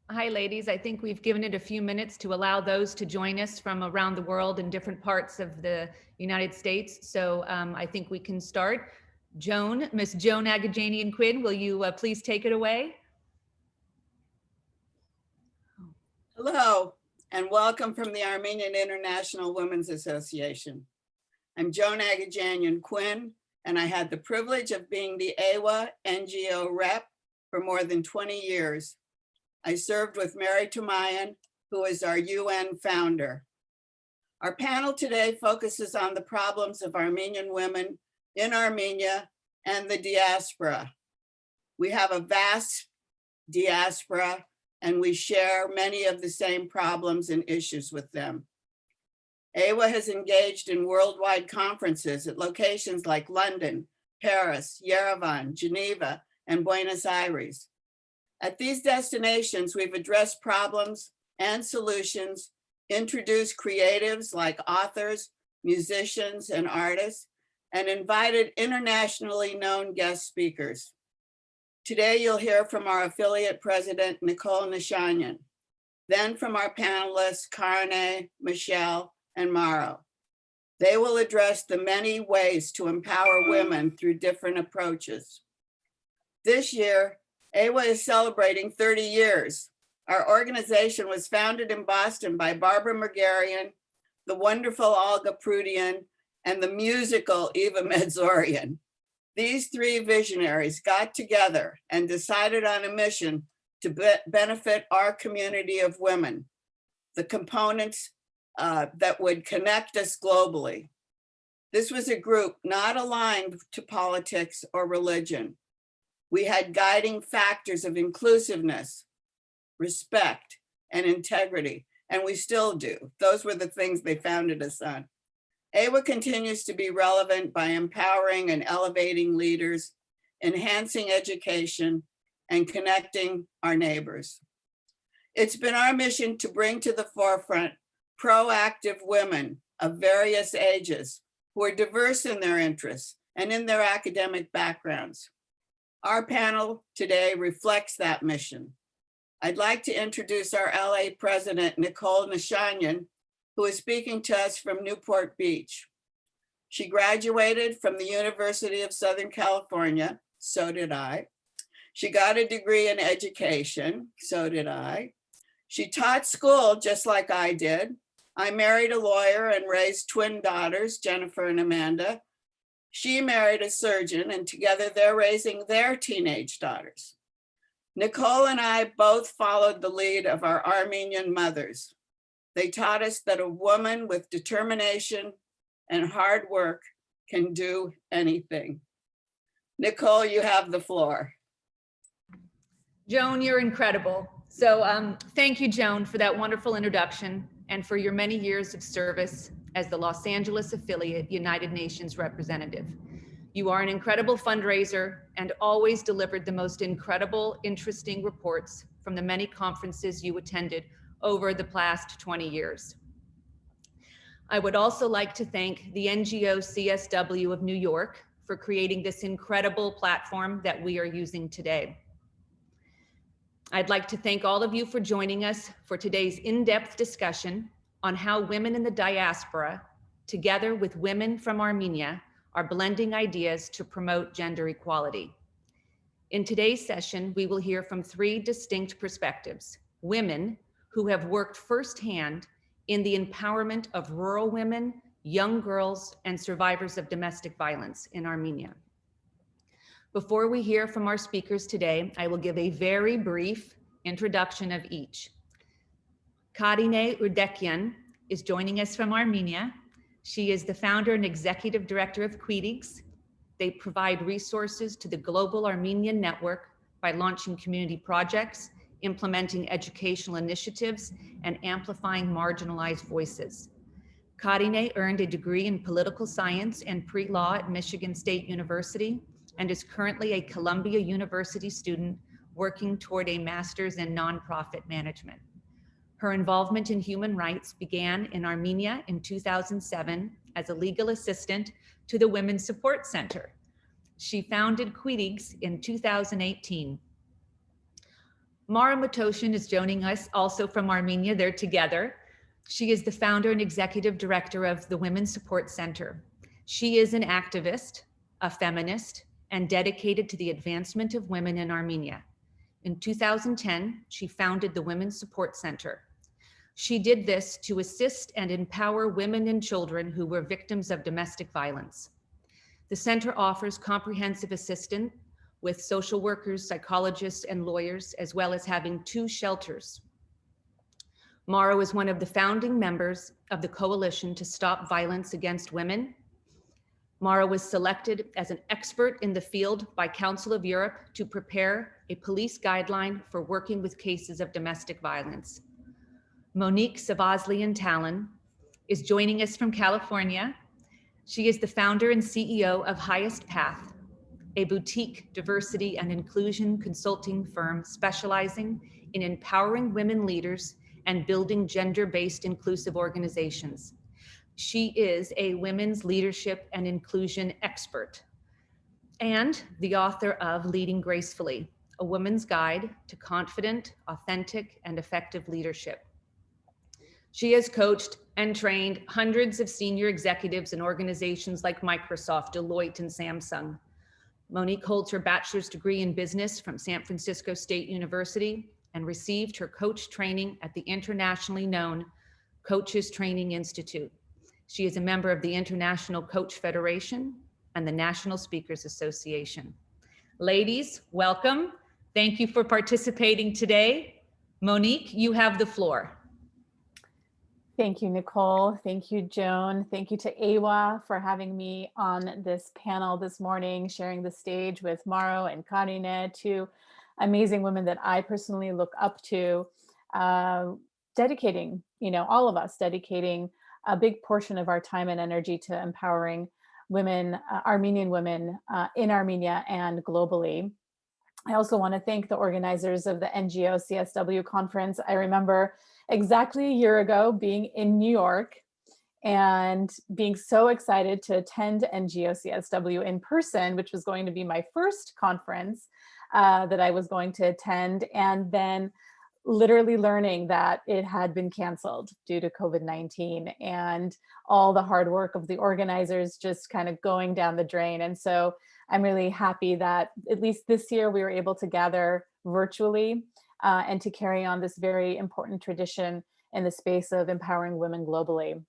Hi, ladies. I think we've given it a few minutes to allow those to join us from around the world in different parts of the United States. So I think we can start. Miss Joan Agajanian Quinn, will you please take it away? Hello, and welcome from the Armenian International Women's Association. I'm Joan Agajanian Quinn, and I had the privilege of being the AWA NGO rep for more than 20 years. I served with Mary Tumayan, who is our UN founder. Our panel today focuses on the problems of Armenian women in Armenia and the diaspora. We have a vast diaspora, and we share many of the same problems and issues with them. AWA has engaged in worldwide conferences at locations like London, Paris, Yerevan, Geneva, and Buenos Aires. At these destinations, we've addressed problems and solutions, introduced creatives like authors, musicians, and artists, and invited internationally known guest speakers. Today, you'll hear from our affiliate president, Nicole Nishanyan, then from our panelists, Karine, Michelle, and Mauro. They will address the many ways to empower women through different approaches. This year, AWA is celebrating 30 years. Our organization was founded in Boston by Barbara Margarian, the wonderful Olga Prudian, and the musical Eva Medzorian. These three visionaries got together and decided on a mission to benefit our community of women, the components that would connect us globally. This was a group not aligned to politics or religion. We had guiding factors of inclusiveness, respect, and integrity, and we still do. Those were the things they founded us on. AWA continues to be relevant by empowering and elevating leaders, enhancing education, and connecting our neighbors. It's been our mission to bring to the forefront proactive women of various ages who are diverse in their interests and in their academic backgrounds. Our panel today reflects that mission. I'd like to introduce our LA president, Nicole Nishanyan, who is speaking to us from Newport Beach. She graduated from the University of Southern California, so did I. She got a degree in education, so did I. She taught school just like I did. I married a lawyer and raised twin daughters, Jennifer and Amanda. She married a surgeon, and together they're raising their teenage daughters. Nicole and I both followed the lead of our Armenian mothers. They taught us that a woman with determination and hard work can do anything. Nicole, you have the floor. Joan, you're incredible. So thank you, Joan, for that wonderful introduction and for your many years of service as the Los Angeles affiliate United Nations representative. You are an incredible fundraiser and always delivered the most incredible, interesting reports from the many conferences you attended over the past 20 years. I would also like to thank the NGO CSW of New York for creating this incredible platform that we are using today. I'd like to thank all of you for joining us for today's in-depth discussion on how women in the diaspora, together with women from Armenia, are blending ideas to promote gender equality. In today's session, we will hear from three distinct perspectives: women who have worked firsthand in the empowerment of rural women, young girls, and survivors of domestic violence in Armenia. Before we hear from our speakers today, I will give a very brief introduction of each. Karine Urdekian is joining us from Armenia. She is the founder and executive director of Quidix. They provide resources to the global Armenian network by launching community projects, implementing educational initiatives, and amplifying marginalized voices. Karine earned a degree in political science and pre-law at Michigan State University and is currently a Columbia University student working toward a master's in nonprofit management. Her involvement in human rights began in Armenia in 2007 as a legal assistant to the Women's Support Center. She founded Quidix in 2018. Mara Matoshin is joining us also from Armenia. They're together. She is the founder and executive director of the Women's Support Center. She is an activist, a feminist, and dedicated to the advancement of women in Armenia. In 2010, she founded the Women's Support Center. She did this to assist and empower women and children who were victims of domestic violence. The center offers comprehensive assistance with social workers, psychologists, and lawyers, as well as having 2 shelters. Mara was one of the founding members of the Coalition to Stop Violence Against Women. Mara was selected as an expert in the field by Council of Europe to prepare a police guideline for working with cases of domestic violence. Monique Savaslian-Talon is joining us from California. She is the founder and CEO of Highest Path, a boutique diversity and inclusion consulting firm specializing in empowering women leaders and building gender-based inclusive organizations. She is a women's leadership and inclusion expert and the author of Leading Gracefully, a woman's guide to confident, authentic, and effective leadership. She has coached and trained hundreds of senior executives in organizations like Microsoft, Deloitte, and Samsung. Monique holds her bachelor's degree in business from San Francisco State University and received her coach training at the internationally known Coaches Training Institute. She is a member of the International Coach Federation and the National Speakers Association. Ladies, welcome. Thank you for participating today. Monique, you have the floor. Thank you, Nicole. Thank you, Joan. Thank you to AWA for having me on this panel this morning, sharing the stage with Maro and Karine, 2 amazing women that I personally look up to, dedicating, all of us dedicating a big portion of our time and energy to empowering women, Armenian women in Armenia and globally. I also want to thank the organizers of the NGO CSW conference. I remember exactly a year ago being in New York and being so excited to attend NGO CSW in person, which was going to be my first conference that I was going to attend, and then literally learning that it had been canceled due to COVID-19 and all the hard work of the organizers just kind of going down the drain. And so I'm really happy that at least this year we were able to gather virtually and to carry on this very important tradition in the space of empowering women globally.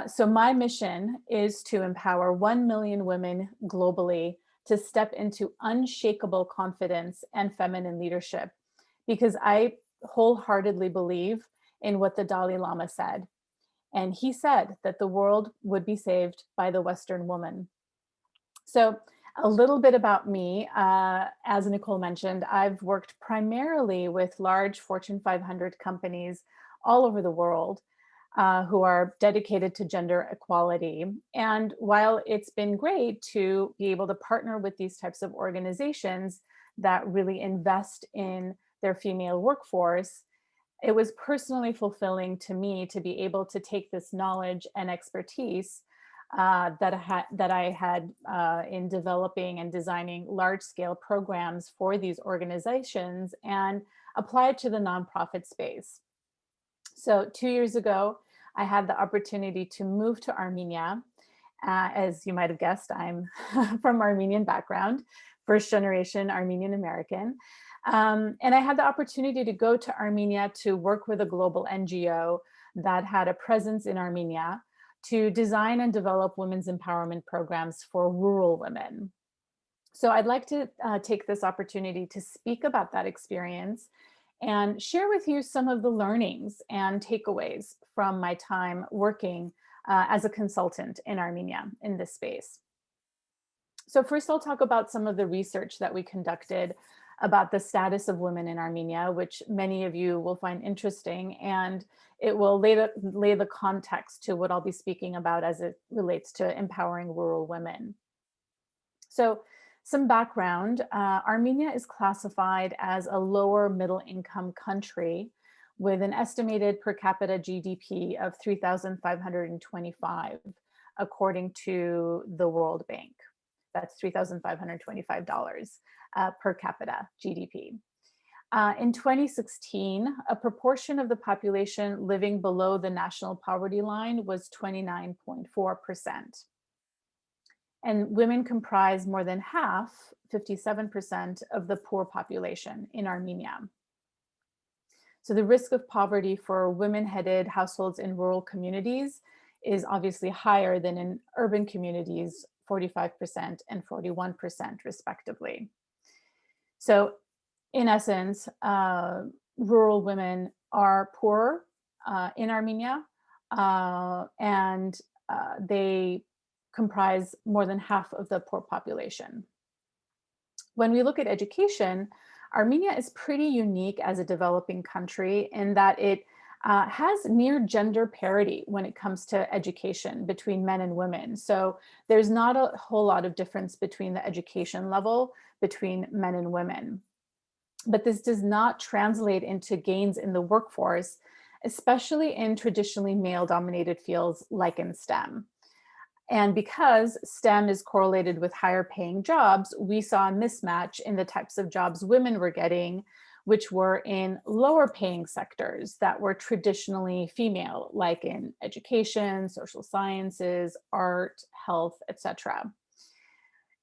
So my mission is to empower 1 million women globally to step into unshakable confidence and feminine leadership, because I wholeheartedly believe in what the Dalai Lama said. And he said that the world would be saved by the Western woman. So a little bit about me, as Nicole mentioned, I've worked primarily with large Fortune 500 companies all over the world who are dedicated to gender equality. And while it's been great to be able to partner with these types of organizations that really invest in their female workforce, it was personally fulfilling to me to be able to take this knowledge and expertise that I had in developing and designing large-scale programs for these organizations and apply it to the nonprofit space. So 2 years ago, I had the opportunity to move to Armenia. As you might have guessed, I'm from Armenian background, first generation Armenian American. And I had the opportunity to go to Armenia to work with a global NGO that had a presence in Armenia to design and develop women's empowerment programs for rural women. So I'd like to take this opportunity to speak about that experience and share with you some of the learnings and takeaways from my time working as a consultant in Armenia in this space. So first I'll talk about some of the research that we conducted about the status of women in Armenia, which many of you will find interesting, and it will lay the context to what I'll be speaking about as it relates to empowering rural women. So some background, Armenia is classified as a lower middle income country with an estimated per capita GDP of 3,525, according to the World Bank. That's $3,525 per capita GDP. In 2016, a proportion of the population living below the national poverty line was 29.4%. And women comprise more than half, 57%, of the poor population in Armenia. So the risk of poverty for women-headed households in rural communities is obviously higher than in urban communities, 45% and 41% respectively. So in essence, rural women are poorer in Armenia, and they comprise more than half of the poor population. When we look at education, Armenia is pretty unique as a developing country in that it has near gender parity when it comes to education between men and women. So there's not a whole lot of difference between the education level between men and women. But this does not translate into gains in the workforce, especially in traditionally male-dominated fields like in STEM. And because STEM is correlated with higher paying jobs, we saw a mismatch in the types of jobs women were getting, which were in lower paying sectors that were traditionally female, like in education, social sciences, art, health, etc.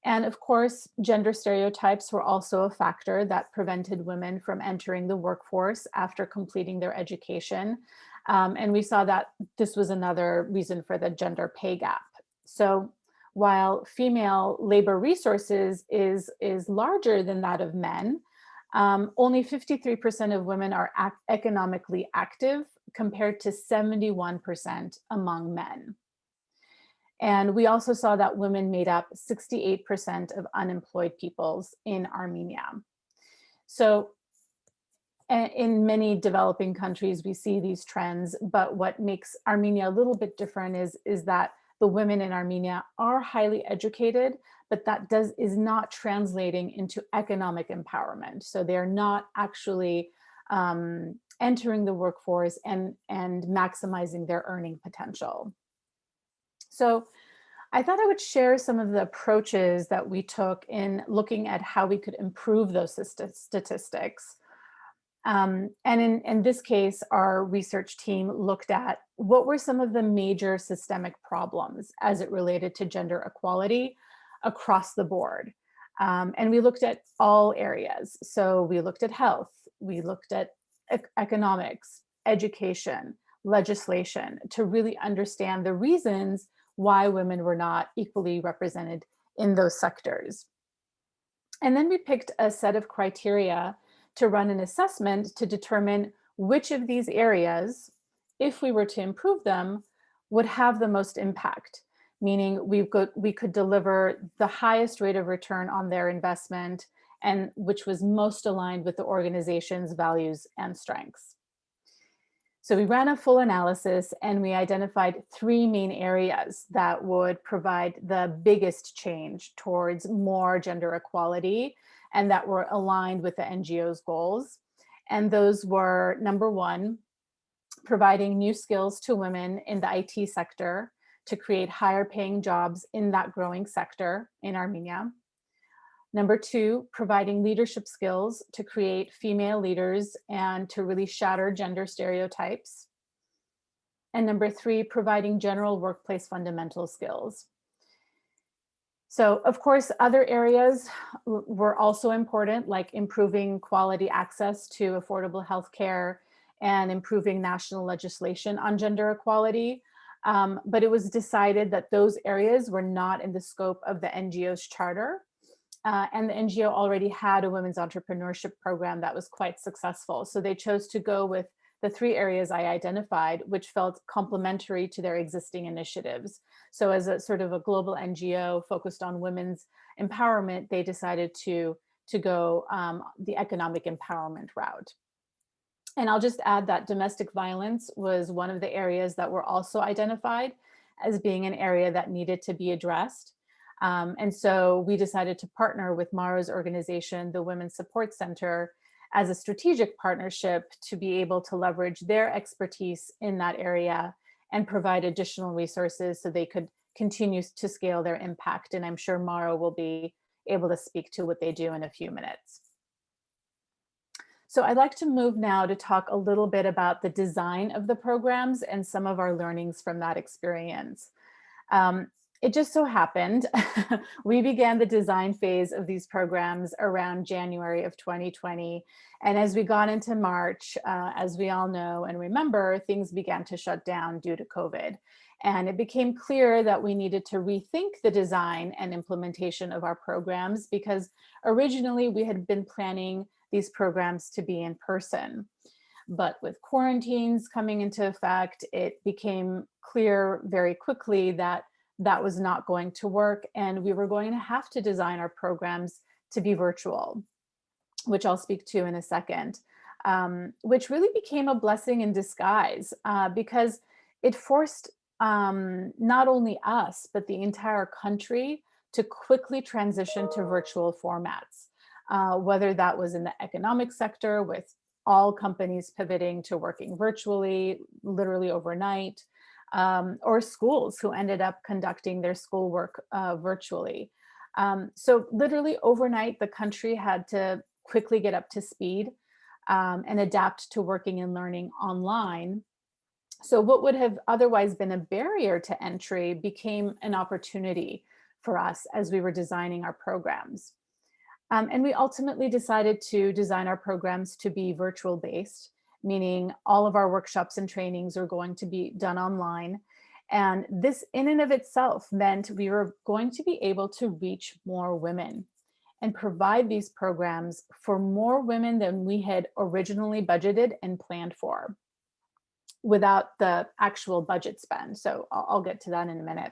And of course, gender stereotypes were also a factor that prevented women from entering the workforce after completing their education. And we saw that this was another reason for the gender pay gap. So while female labor resources is larger than that of men, only 53% of women are economically active compared to 71% among men. And we also saw that women made up 68% of unemployed peoples in Armenia. So in many developing countries, we see these trends, but what makes Armenia a little bit different is that the women in Armenia are highly educated, but that is not translating into economic empowerment. So they're not actually entering the workforce and maximizing their earning potential. So I thought I would share some of the approaches that we took in looking at how we could improve those statistics. And in this case, our research team looked at what were some of the major systemic problems as it related to gender equality across the board. And we looked at all areas. So we looked at health, we looked at economics, education, legislation, to really understand the reasons why women were not equally represented in those sectors. And then we picked a set of criteria to run an assessment to determine which of these areas, if we were to improve them, would have the most impact, meaning we could deliver the highest rate of return on their investment and which was most aligned with the organization's values and strengths. So we ran a full analysis and we identified 3 main areas that would provide the biggest change towards more gender equality and that were aligned with the NGO's goals. And those were, number 1, providing new skills to women in the IT sector to create higher paying jobs in that growing sector in Armenia. Number 2, providing leadership skills to create female leaders and to really shatter gender stereotypes. And number 3, providing general workplace fundamental skills. So of course, other areas were also important, like improving quality access to affordable healthcare and improving national legislation on gender equality. But it was decided that those areas were not in the scope of the NGO's charter. And the NGO already had a women's entrepreneurship program that was quite successful. So they chose to go with the 3 areas I identified, which felt complementary to their existing initiatives. So as a sort of a global NGO focused on women's empowerment, they decided to go the economic empowerment route. And I'll just add that domestic violence was one of the areas that were also identified as being an area that needed to be addressed. And so we decided to partner with Mara's organization, the Women's Support Center, as a strategic partnership to be able to leverage their expertise in that area and provide additional resources so they could continue to scale their impact. And I'm sure Mara will be able to speak to what they do in a few minutes. So I'd like to move now to talk a little bit about the design of the programs and some of our learnings from that experience. Um, it just so happened, we began the design phase of these programs around January of 2020. And as we got into March, as we all know and remember, things began to shut down due to COVID. And it became clear that we needed to rethink the design and implementation of our programs because originally we had been planning these programs to be in person. But with quarantines coming into effect, it became clear very quickly that that was not going to work, and we were going to have to design our programs to be virtual, which I'll speak to in a second, which really became a blessing in disguise because it forced not only us, but the entire country to quickly transition to virtual formats, whether that was in the economic sector with all companies pivoting to working virtually, literally overnight, or schools who ended up conducting their schoolwork virtually. So literally overnight, the country had to quickly get up to speed and adapt to working and learning online. So what would have otherwise been a barrier to entry became an opportunity for us as we were designing our programs. And we ultimately decided to design our programs to be virtual based, meaning all of our workshops and trainings are going to be done online. And this in and of itself meant we were going to be able to reach more women and provide these programs for more women than we had originally budgeted and planned for without the actual budget spend. So I'll get to that in a minute.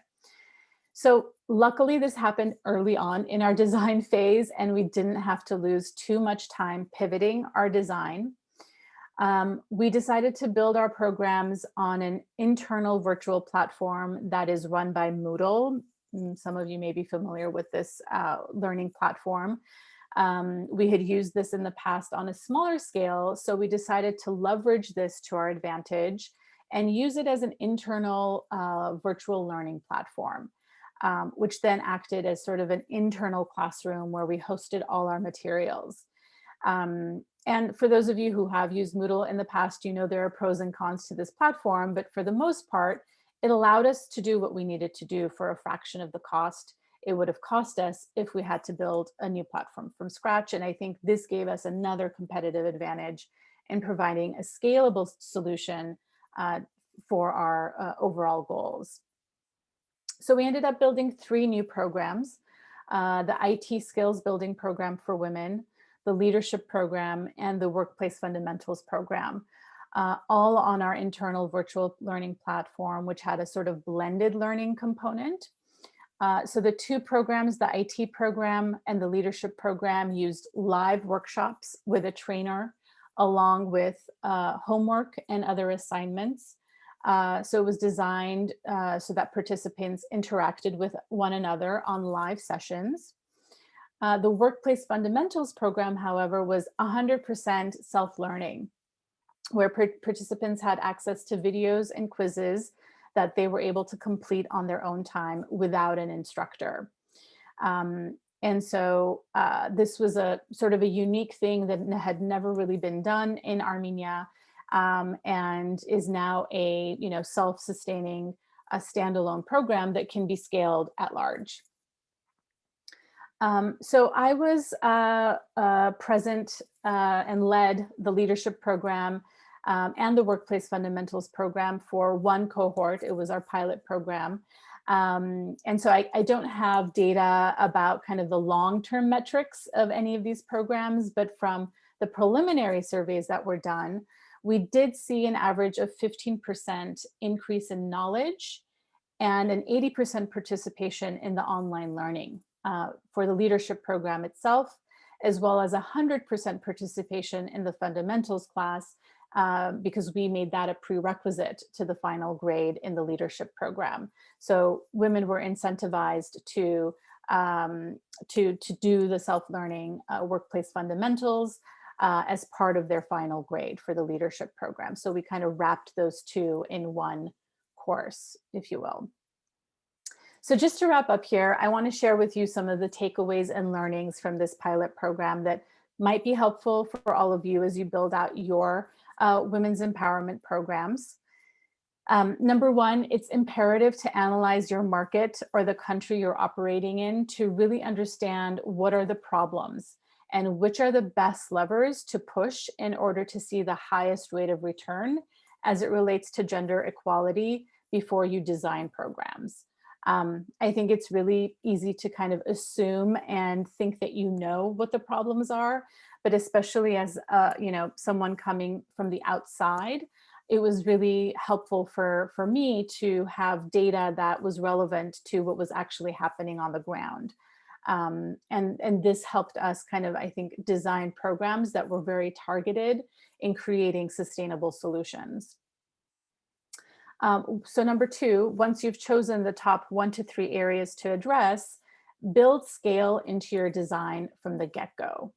So luckily this happened early on in our design phase and we didn't have to lose too much time pivoting our design. We decided to build our programs on an internal virtual platform that is run by Moodle. Some of you may be familiar with this learning platform. We had used this in the past on a smaller scale, so we decided to leverage this to our advantage and use it as an internal virtual learning platform, which then acted as sort of an internal classroom where we hosted all our materials. And for those of you who have used Moodle in the past, you know there are pros and cons to this platform, but for the most part, it allowed us to do what we needed to do for a fraction of the cost it would have cost us if we had to build a new platform from scratch. And I think this gave us another competitive advantage in providing a scalable solution for our overall goals. So we ended up building 3 new programs, the IT skills building program for women, the leadership program, and the workplace fundamentals program, all on our internal virtual learning platform, which had a sort of blended learning component. So the 2 programs, the IT program and the leadership program, used live workshops with a trainer along with homework and other assignments. So it was designed so that participants interacted with one another on live sessions. The workplace fundamentals program, however, was 100% self-learning, where participants had access to videos and quizzes that they were able to complete on their own time without an instructor. And so this was a sort of a unique thing that had never really been done in Armenia, and is now a self-sustaining, a standalone program that can be scaled at large. So I was present and led the leadership program and the workplace fundamentals program for one cohort. It was our pilot program. And so I don't have data about kind of the long-term metrics of any of these programs, but from the preliminary surveys that were done, we did see an average of 15% increase in knowledge and an 80% participation in the online learning for the leadership program itself, as well as 100% participation in the fundamentals class, because we made that a prerequisite to the final grade in the leadership program. So women were incentivized to do the self-learning workplace fundamentals as part of their final grade for the leadership program. So we kind of wrapped those 2 in one course, if you will. So just to wrap up here, I want to share with you some of the takeaways and learnings from this pilot program that might be helpful for all of you as you build out your women's empowerment programs. Number one, it's imperative to analyze your market or the country you're operating in to really understand what are the problems and which are the best levers to push in order to see the highest rate of return as it relates to gender equality before you design programs. I think it's really easy to kind of assume and think that you know what the problems are, but especially as someone coming from the outside, it was really helpful for me to have data that was relevant to what was actually happening on the ground. And this helped us kind of, I think, design programs that were very targeted in creating sustainable solutions. So number two, once you've chosen the top 1 to 3 areas to address, build scale into your design from the get-go.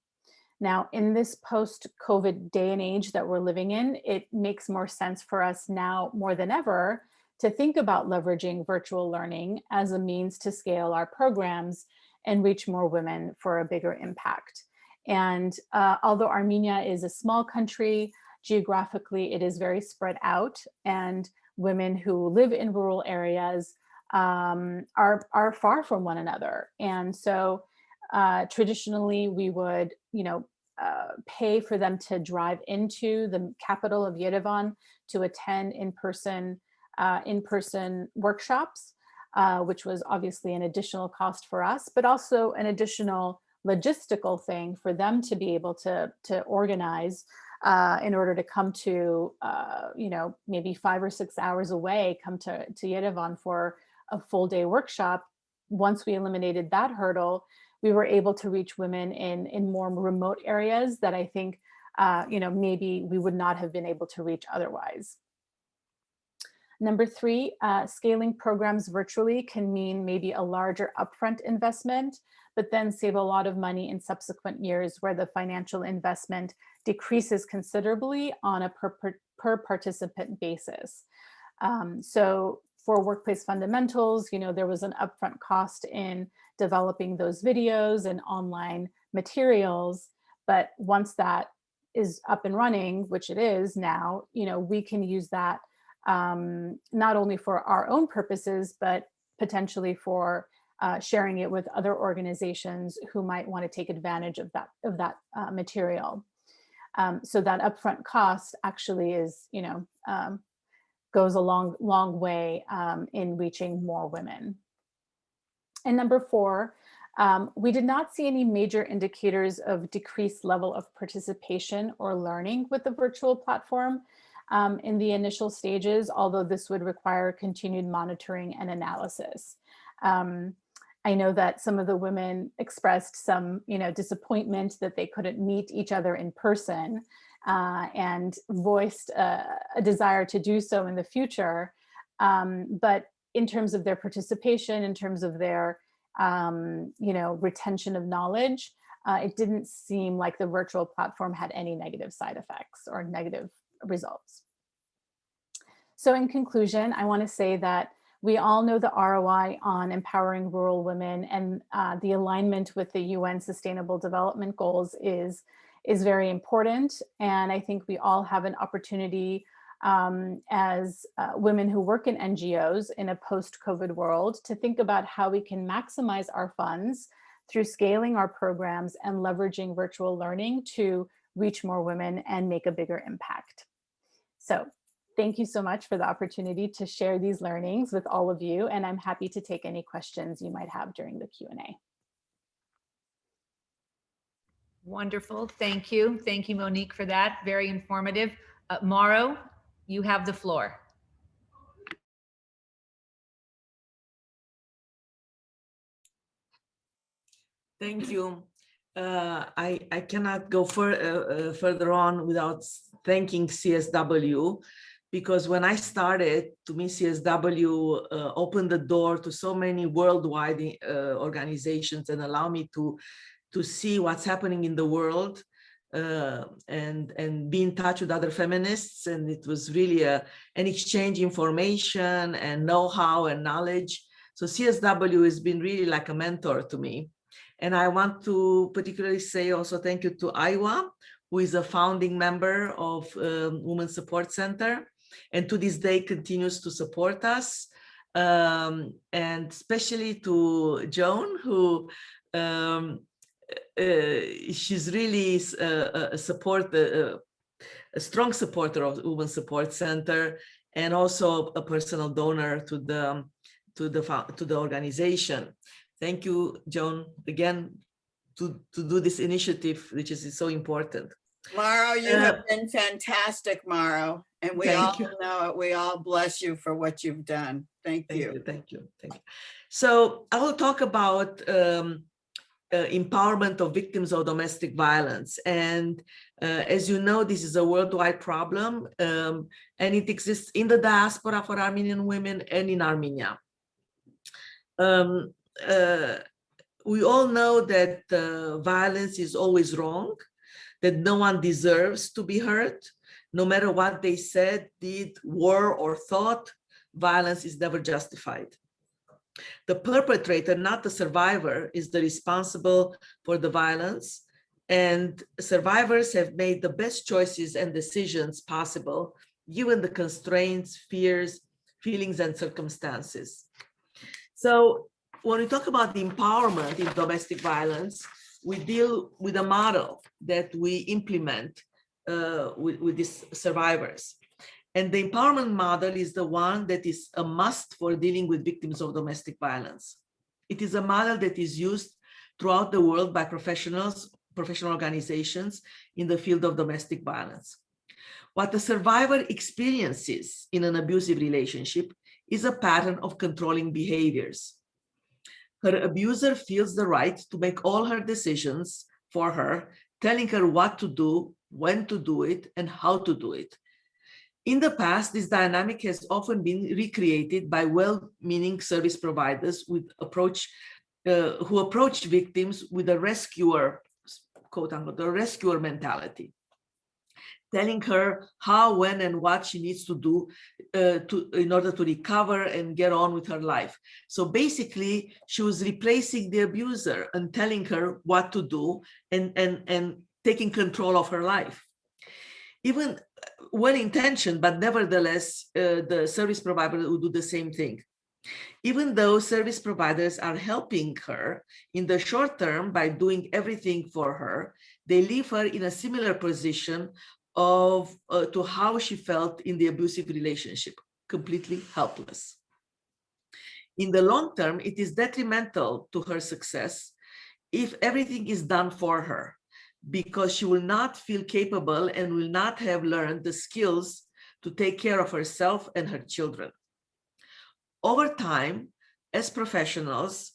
Now, in this post-COVID day and age that we're living in, it makes more sense for us now more than ever to think about leveraging virtual learning as a means to scale our programs and reach more women for a bigger impact. And although Armenia is a small country, geographically it is very spread out, and women who live in rural areas are far from one another. And so traditionally we would, pay for them to drive into the capital of Yerevan to attend in-person workshops, which was obviously an additional cost for us, but also an additional logistical thing for them to be able to organize in order to come to, maybe 5 or 6 hours away, come to Yerevan for a full day workshop. Once we eliminated that hurdle, we were able to reach women in more remote areas that I think, maybe we would not have been able to reach otherwise. Number 3, scaling programs virtually can mean maybe a larger upfront investment, but then save a lot of money in subsequent years where the financial investment decreases considerably on a per participant basis. So for workplace fundamentals, there was an upfront cost in developing those videos and online materials. But once that is up and running, which it is now, we can use that not only for our own purposes, but potentially for sharing it with other organizations who might want to take advantage of that material. So that upfront cost actually is, goes a long way in reaching more women. And number 4, we did not see any major indicators of decreased level of participation or learning with the virtual platform in the initial stages, although this would require continued monitoring and analysis. I know that some of the women expressed some, disappointment that they couldn't meet each other in person and voiced a desire to do so in the future. But in terms of their participation, in terms of their, retention of knowledge, it didn't seem like the virtual platform had any negative side effects or negative results. So in conclusion, I want to say that we all know the ROI on empowering rural women, and the alignment with the UN Sustainable Development Goals is very important. And I think we all have an opportunity as women who work in NGOs in a post-COVID world to think about how we can maximize our funds through scaling our programs and leveraging virtual learning to reach more women and make a bigger impact. So thank you so much for the opportunity to share these learnings with all of you, and I'm happy to take any questions you might have during the Q&A. Wonderful. Thank you. Thank you, Monique, for that. Very informative. Mauro, you have the floor. Thank you. I cannot go further on without thanking CSW, because when I started, to me, CSW opened the door to so many worldwide organizations and allow me to see what's happening in the world and be in touch with other feminists. And it was really an exchange information and know-how and knowledge. So CSW has been really like a mentor to me. And I want to particularly say also thank you to Iowa, who is a founding member of Women's Support Center, and to this day continues to support us. And especially to Joan, who she's really a strong supporter of Women's Support Center, and also a personal donor to the organization. Thank you, Joan, again, to do this initiative, which is so important. Mauro, you have been fantastic, Mauro, and we all know it. We all bless you for what you've done. Thank you. Thank you. So I will talk about empowerment of victims of domestic violence. And as you know, this is a worldwide problem, and it exists in the diaspora for Armenian women and in Armenia. We all know that violence is always wrong, that no one deserves to be hurt, no matter what they said, did, were, or thought. Violence is never justified. The perpetrator, not the survivor, is the responsible for the violence, and survivors have made the best choices and decisions possible, given the constraints, fears, feelings, and circumstances. So when we talk about the empowerment in domestic violence, we deal with a model that we implement with these survivors. And the empowerment model is the one that is a must for dealing with victims of domestic violence. It is a model that is used throughout the world by professional organizations in the field of domestic violence. What the survivor experiences in an abusive relationship is a pattern of controlling behaviors. Her abuser feels the right to make all her decisions for her, telling her what to do, when to do it, and how to do it. In the past, this dynamic has often been recreated by well-meaning service providers who approach victims with a rescuer, quote unquote, a rescuer mentality, telling her how, when, and what she needs to do in order to recover and get on with her life. So basically, she was replacing the abuser and telling her what to do and taking control of her life. Even well-intentioned, but nevertheless, the service provider would do the same thing. Even though service providers are helping her in the short term by doing everything for her, they leave her in a similar position to how she felt in the abusive relationship, completely helpless. In the long term, it is detrimental to her success if everything is done for her, because she will not feel capable and will not have learned the skills to take care of herself and her children. Over time, as professionals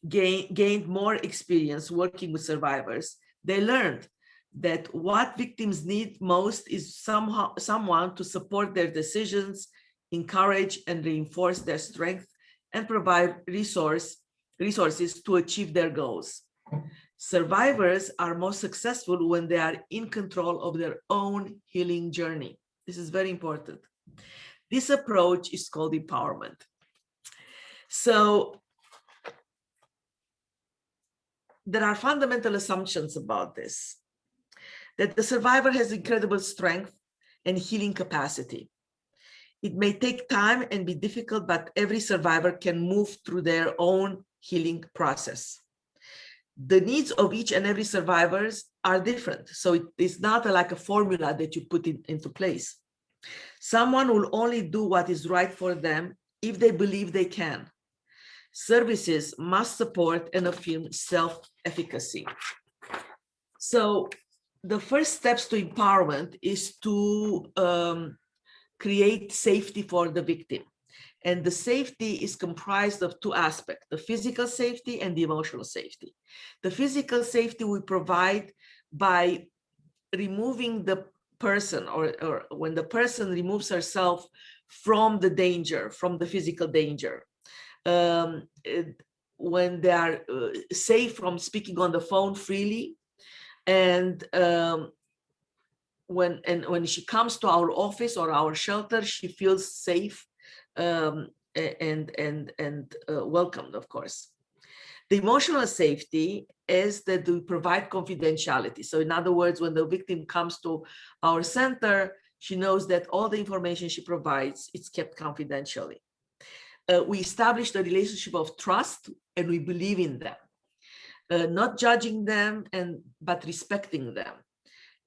gained more experience working with survivors, they learned that what victims need most is someone to support their decisions, encourage and reinforce their strength, and provide resources to achieve their goals. Survivors are most successful when they are in control of their own healing journey. This is very important. This approach is called empowerment. So there are fundamental assumptions about this, that the survivor has incredible strength and healing capacity. It may take time and be difficult, but every survivor can move through their own healing process. The needs of each and every survivors are different. So it is not like a formula that you put into place. Someone will only do what is right for them if they believe they can. Services must support and affirm self-efficacy. So the first steps to empowerment is to create safety for the victim. And the safety is comprised of two aspects, the physical safety and the emotional safety. The physical safety we provide by removing the person, or when the person removes herself from the danger, from the physical danger. When they are safe from speaking on the phone freely, and when she comes to our office or our shelter, she feels safe and welcomed, of course. The emotional safety is that we provide confidentiality. So in other words, when the victim comes to our center, she knows that all the information she provides is kept confidentially. We establish a relationship of trust, and we believe in them, not judging them, but respecting them.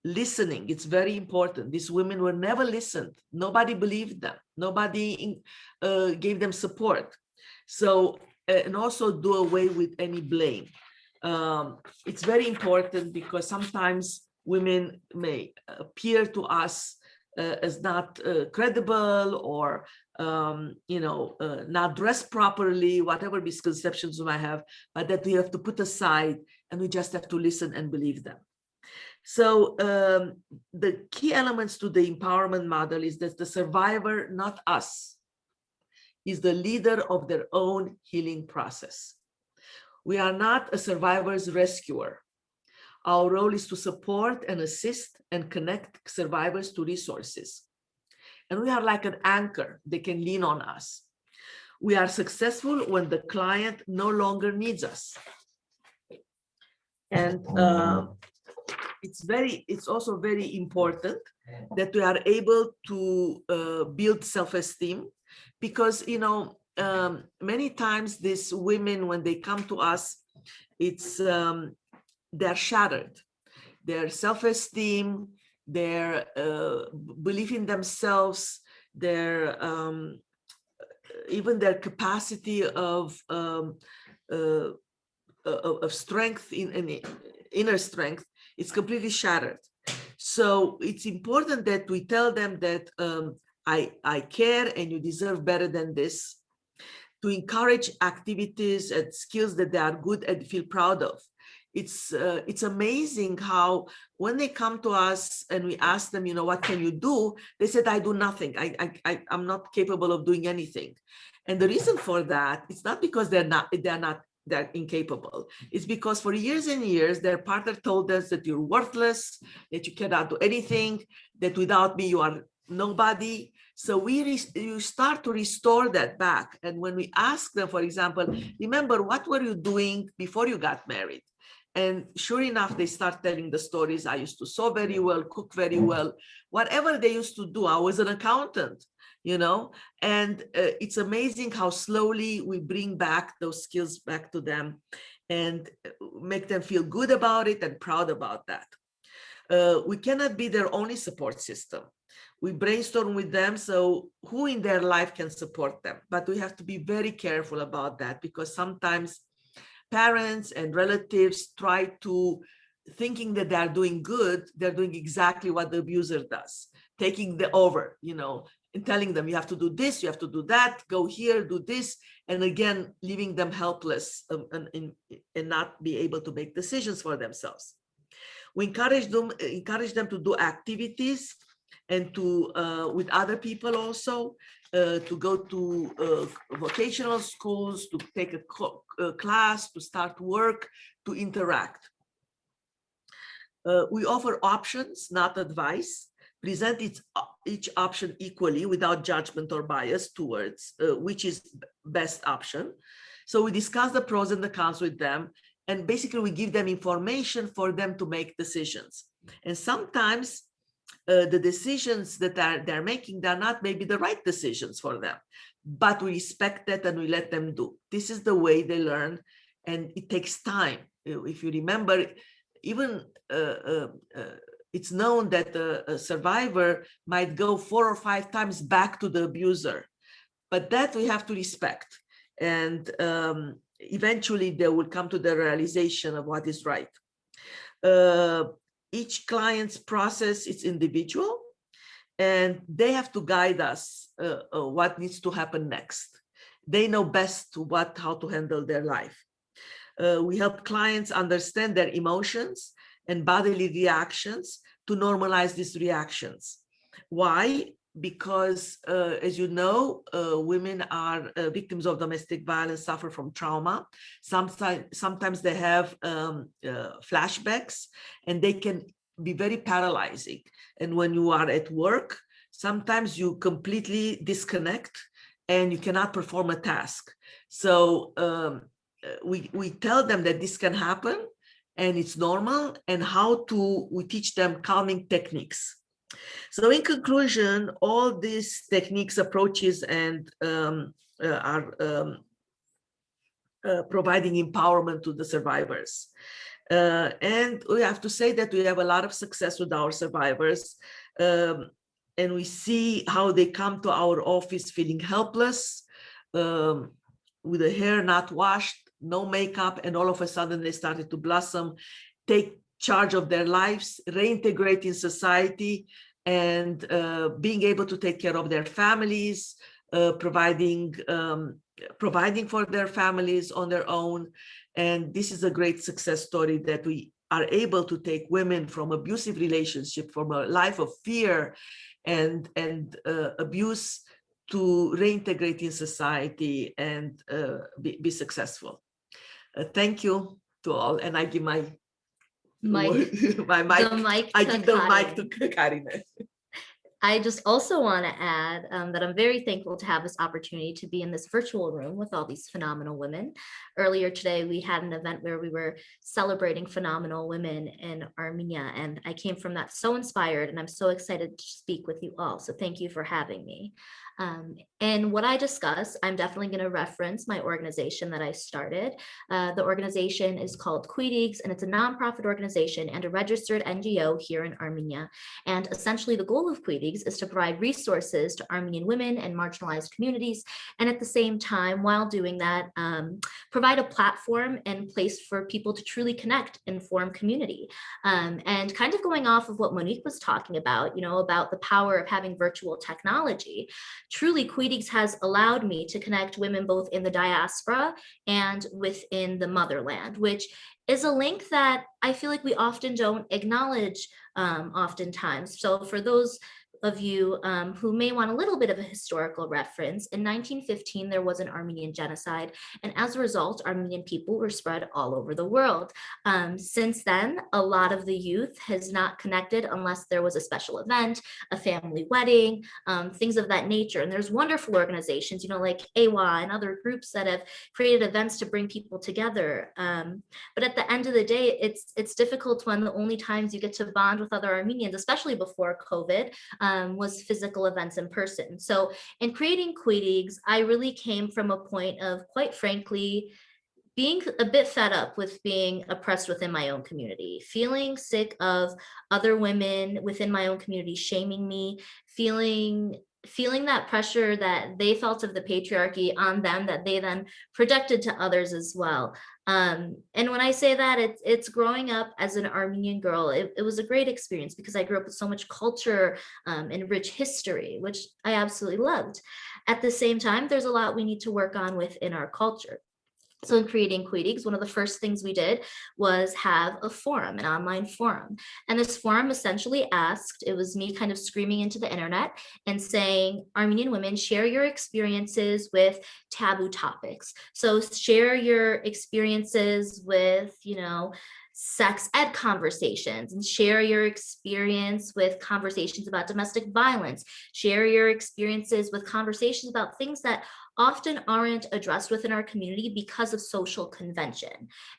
Listening, it's very important. These women were never listened. Nobody believed them. Nobody gave them support. So, and also do away with any blame. It's very important because sometimes women may appear to us as not credible or not dressed properly, whatever misconceptions we might have, but that we have to put aside and we just have to listen and believe them. So the key elements to the empowerment model is that the survivor, not us, is the leader of their own healing process. We are not a survivor's rescuer. Our role is to support and assist and connect survivors to resources. And we are like an anchor. They can lean on us. We are successful when the client no longer needs us. And it's also very important that we are able to build self-esteem, because many times these women, when they come to us, it's they're shattered. Their self-esteem, their belief in themselves, their even their capacity of strength in inner strength, it's completely shattered. So it's important that we tell them that I care and you deserve better than this, to encourage activities and skills that they are good and feel proud of. It's amazing how when they come to us and we ask them, what can you do? They said, I do nothing. I'm not capable of doing anything. And the reason for that, it's not because they're incapable. It's because for years and years, their partner told us that you're worthless, that you cannot do anything, that without me, you are nobody. So you start to restore that back. And when we ask them, for example, remember, what were you doing before you got married? And sure enough, they start telling the stories. I used to sew very well, cook very well, whatever they used to do. I was an accountant, and it's amazing how slowly we bring back those skills back to them and make them feel good about it and proud about that. We cannot be their only support system. We brainstorm with them, so who in their life can support them? But we have to be very careful about that, because sometimes parents and relatives try to, thinking that they're doing good, they're doing exactly what the abuser does, taking the over, and telling them, you have to do this, you have to do that, go here, do this, and again, leaving them helpless and not be able to make decisions for themselves. We encourage them to do activities and to with other people also, to go to vocational schools, to take a class, to start work, to interact. We offer options, not advice. Present each option equally without judgment or bias towards which is best option. So we discuss the pros and the cons with them, and basically we give them information for them to make decisions. And sometimes the decisions that they're making, they're not maybe the right decisions for them, but we respect that and we let them do. This is the way they learn, and it takes time. If you remember, even it's known that a survivor might go 4 or 5 times back to the abuser, but that we have to respect. And eventually they will come to the realization of what is right. Each client's process is individual, and they have to guide us what needs to happen next. They know best how to handle their life. We help clients understand their emotions and bodily reactions to normalize these reactions. Why? Because, as you know, women are victims of domestic violence, suffer from trauma. Sometimes they have flashbacks, and they can be very paralyzing. And when you are at work, sometimes you completely disconnect and you cannot perform a task. So we tell them that this can happen and it's normal, and we teach them calming techniques. So in conclusion, all these techniques, approaches, and are providing empowerment to the survivors. And we have to say that we have a lot of success with our survivors. And we see how they come to our office feeling helpless, with the hair not washed, no makeup, and all of a sudden they started to blossom, take charge of their lives, reintegrate in society, and being able to take care of their families, providing for their families on their own. And this is a great success story, that we are able to take women from abusive relationship, from a life of fear and abuse, to reintegrate in society and be successful. Thank you to all, and I give my Mike, mic. I give the mic to Karine. I just also want to add that I'm very thankful to have this opportunity to be in this virtual room with all these phenomenal women. Earlier today, we had an event where we were celebrating phenomenal women in Armenia, and I came from that so inspired, and I'm so excited to speak with you all. So thank you for having me. And what I discuss, I'm definitely going to reference my organization that I started. The organization is called Queedigs, and it's a nonprofit organization and a registered NGO here in Armenia. And essentially the goal of Queedigs is to provide resources to Armenian women and marginalized communities. And at the same time, while doing that, provide a platform and place for people to truly connect and form community. And kind of going off of what Monique was talking about, about the power of having virtual technology. Truly, Queedigs has allowed me to connect women both in the diaspora and within the motherland, which is a link that I feel like we often don't acknowledge oftentimes. So for those of you who may want a little bit of a historical reference, in 1915, there was an Armenian genocide. And as a result, Armenian people were spread all over the world. Since then, a lot of the youth has not connected unless there was a special event, a family wedding, things of that nature. And there's wonderful organizations, like AWA and other groups that have created events to bring people together. But at the end of the day, it's difficult when the only times you get to bond with other Armenians, especially before COVID, was physical events in person. So in creating Queedigs, I really came from a point of, quite frankly, being a bit fed up with being oppressed within my own community, feeling sick of other women within my own community shaming me, feeling that pressure that they felt of the patriarchy on them, that they then projected to others as well. And when I say that, it's growing up as an Armenian girl. It was a great experience because I grew up with so much culture and rich history, which I absolutely loved. At the same time, there's a lot we need to work on within our culture. So in creating Queedigs, one of the first things we did was have a forum, an online forum. And this forum essentially asked, it was me kind of screaming into the internet and saying, Armenian women, share your experiences with taboo topics. So share your experiences with, sex ed conversations, and share your experience with conversations about domestic violence, share your experiences with conversations about things that often aren't addressed within our community because of social convention.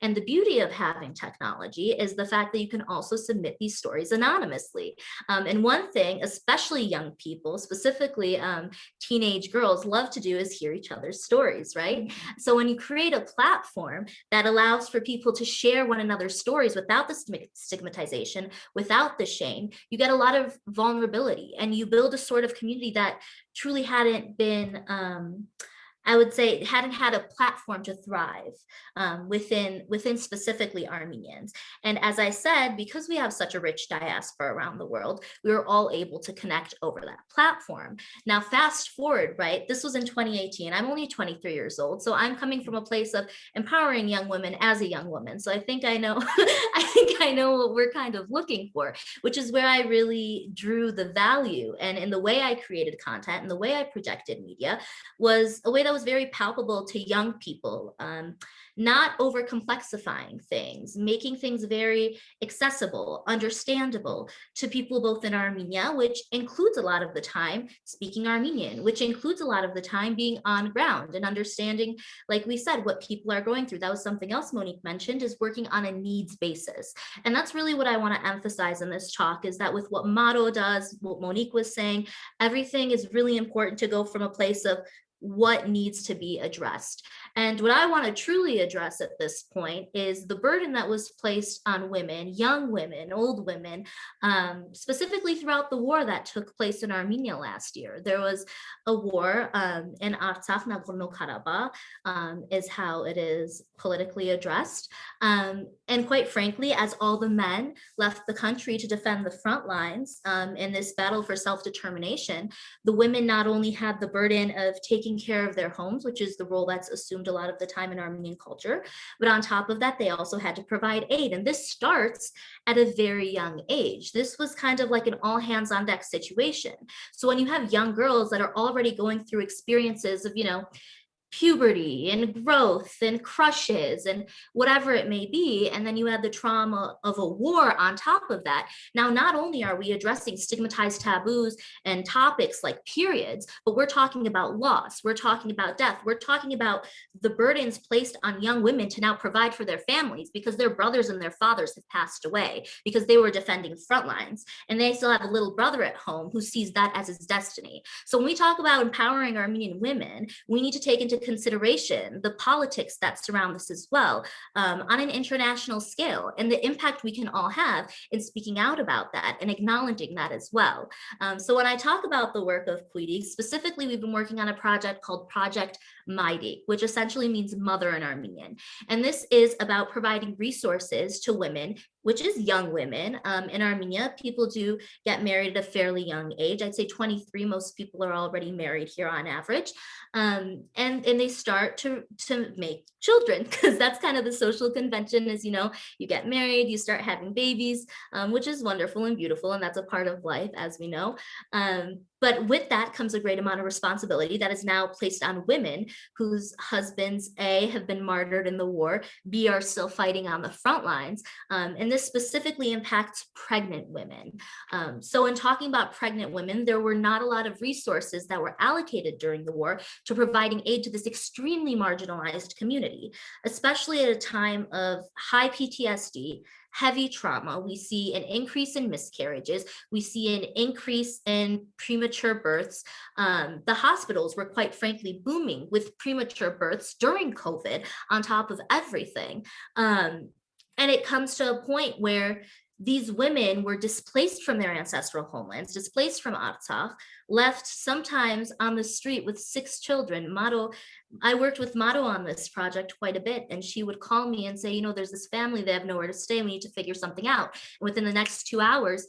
And the beauty of having technology is the fact that you can also submit these stories anonymously. And one thing, especially young people, specifically teenage girls, love to do is hear each other's stories, right? So when you create a platform that allows for people to share one another's stories without the stigmatization, without the shame, you get a lot of vulnerability, and you build a sort of community that truly hadn't been, I would say, hadn't had a platform to thrive within specifically Armenians. And as I said, because we have such a rich diaspora around the world, we were all able to connect over that platform. Now, fast forward, right? This was in 2018. I'm only 23 years old. So I'm coming from a place of empowering young women as a young woman. So I think I know, I know what we're kind of looking for, which is where I really drew the value. And in the way I created content and the way I projected media was a way that was very palpable to young people. Not over complexifying things, making things very accessible, understandable to people both in Armenia, which includes a lot of the time speaking Armenian, which includes a lot of the time being on ground and understanding, like we said, what people are going through. That was something else Monique mentioned, is working on a needs basis. And that's really what I want to emphasize in this talk, is that with what Mado does, what Monique was saying, everything is really important to go from a place of what needs to be addressed. And what I want to truly address at this point is the burden that was placed on women, young women, old women, specifically throughout the war that took place in Armenia last year. There was a war in Artsakh, Nagorno-Karabakh, is how it is politically addressed. And quite frankly, as all the men left the country to defend the front lines in this battle for self-determination, the women not only had the burden of taking care of their homes, which is the role that's assumed a lot of the time in Armenian culture, but on top of that, they also had to provide aid. And this starts at a very young age. This was kind of like an all hands on deck situation. So when you have young girls that are already going through experiences of, puberty and growth and crushes and whatever it may be, and then you add the trauma of a war on top of that. Now, not only are we addressing stigmatized taboos and topics like periods, but we're talking about loss, we're talking about death, we're talking about the burdens placed on young women to now provide for their families because their brothers and their fathers have passed away because they were defending front lines, and they still have a little brother at home who sees that as his destiny. So when we talk about empowering Armenian women, we need to take into consideration the politics that surround this as well, on an international scale, and the impact we can all have in speaking out about that and acknowledging that as well. So when I talk about the work of Cuidi, specifically, we've been working on a project called Project Mighty, which essentially means mother in Armenian. And this is about providing resources to women, which is young women. In Armenia, people do get married at a fairly young age. I'd say 23, most people are already married here on average. And they start to make children, because that's kind of the social convention is, you get married, you start having babies, which is wonderful and beautiful. And that's a part of life, as we know. But with that comes a great amount of responsibility that is now placed on women whose husbands, A, have been martyred in the war, B, are still fighting on the front lines. And this specifically impacts pregnant women. So in talking about pregnant women, there were not a lot of resources that were allocated during the war to providing aid to this extremely marginalized community, especially at a time of high PTSD, heavy trauma. We see an increase in miscarriages. We see an increase in premature births. The hospitals were quite frankly booming with premature births during COVID on top of everything. And it comes to a point where these women were displaced from their ancestral homelands, displaced from Artsakh, left sometimes on the street with 6 children. I worked with Mado on this project quite a bit, and she would call me and say, there's this family, they have nowhere to stay, we need to figure something out. And within the next 2 hours,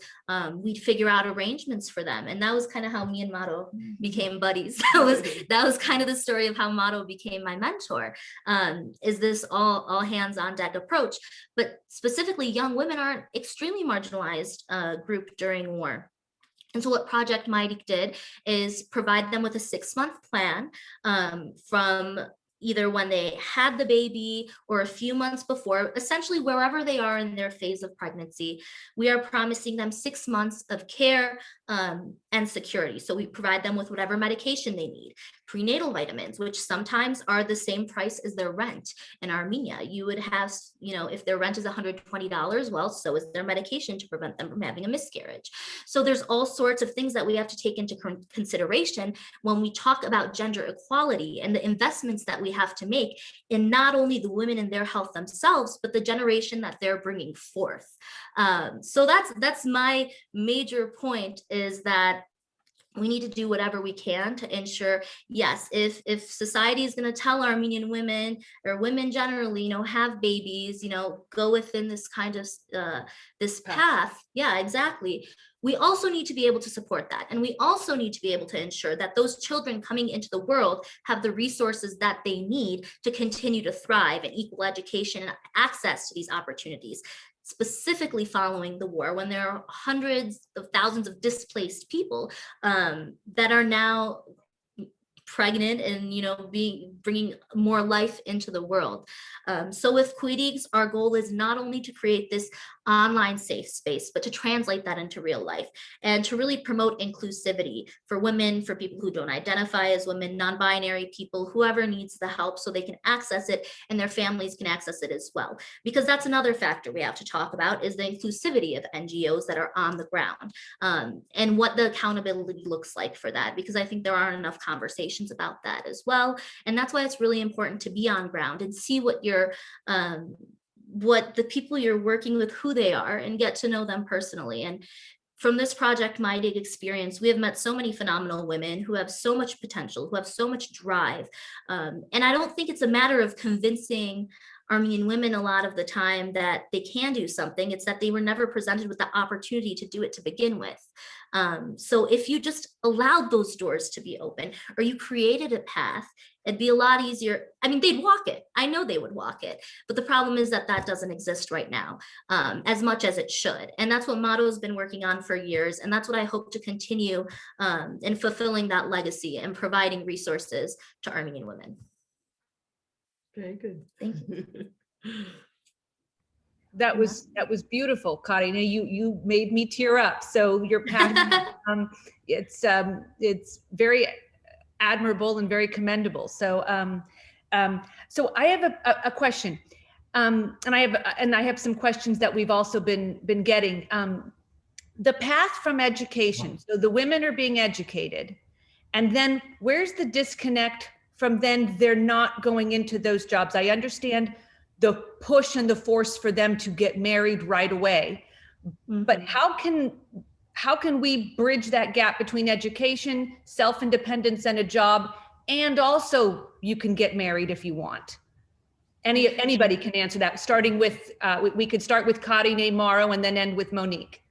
we'd figure out arrangements for them. And that was kind of how me and Mado became buddies. That was kind of the story of how Mado became my mentor, is this all hands on deck approach. But specifically, young women are an extremely marginalized group during war. And so what Project Mighty did is provide them with a 6-month plan from either when they had the baby or a few months before, essentially wherever they are in their phase of pregnancy. We are promising them 6 months of care and security. So we provide them with whatever medication they need, prenatal vitamins, which sometimes are the same price as their rent in Armenia. You would have, if their rent is $120, well, so is their medication to prevent them from having a miscarriage. So there's all sorts of things that we have to take into consideration when we talk about gender equality and the investments that we have to make in not only the women and their health themselves, but the generation that they're bringing forth. So that's my major point, is that we need to do whatever we can to ensure, yes, if society is going to tell Armenian women or women generally, have babies, go within this kind of this path. Yeah, exactly. We also need to be able to support that. And we also need to be able to ensure that those children coming into the world have the resources that they need to continue to thrive in equal education and access to these opportunities. Specifically following the war, when there are hundreds of thousands of displaced people that are now pregnant and, bringing more life into the world. So with Queedigs, our goal is not only to create this online safe space, but to translate that into real life and to really promote inclusivity for women, for people who don't identify as women, non-binary people, whoever needs the help so they can access it and their families can access it as well. Because that's another factor we have to talk about, is the inclusivity of NGOs that are on the ground, and what the accountability looks like for that, because I think there aren't enough conversations about that as well. And that's why it's really important to be on ground and see what what the people you're working with, who they are, and get to know them personally. And from this project, My Dig Experience, we have met so many phenomenal women who have so much potential, who have so much drive. And I don't think it's a matter of convincing Armenian women a lot of the time that they can do something. It's that they were never presented with the opportunity to do it to begin with. So if you just allowed those doors to be open, or you created a path, it'd be a lot easier. I mean, they'd walk it. I know they would walk it. But the problem is that that doesn't exist right now, as much as it should. And that's what Motto has been working on for years. And that's what I hope to continue in fulfilling that legacy and providing resources to Armenian women. Very good. Thank you. That was beautiful, Karina. You made me tear up. So your passion, it's very admirable and very commendable. So so I have a question, and I have some questions that we've also been getting. The path from education. So the women are being educated, and then where's the disconnect from then they're not going into those jobs? I understand the push and the force for them to get married right away. But how can we bridge that gap between education, self-independence, and a job, and also you can get married if you want? Anybody can answer that, starting with, we could start with Karine Morrow and then end with Monique.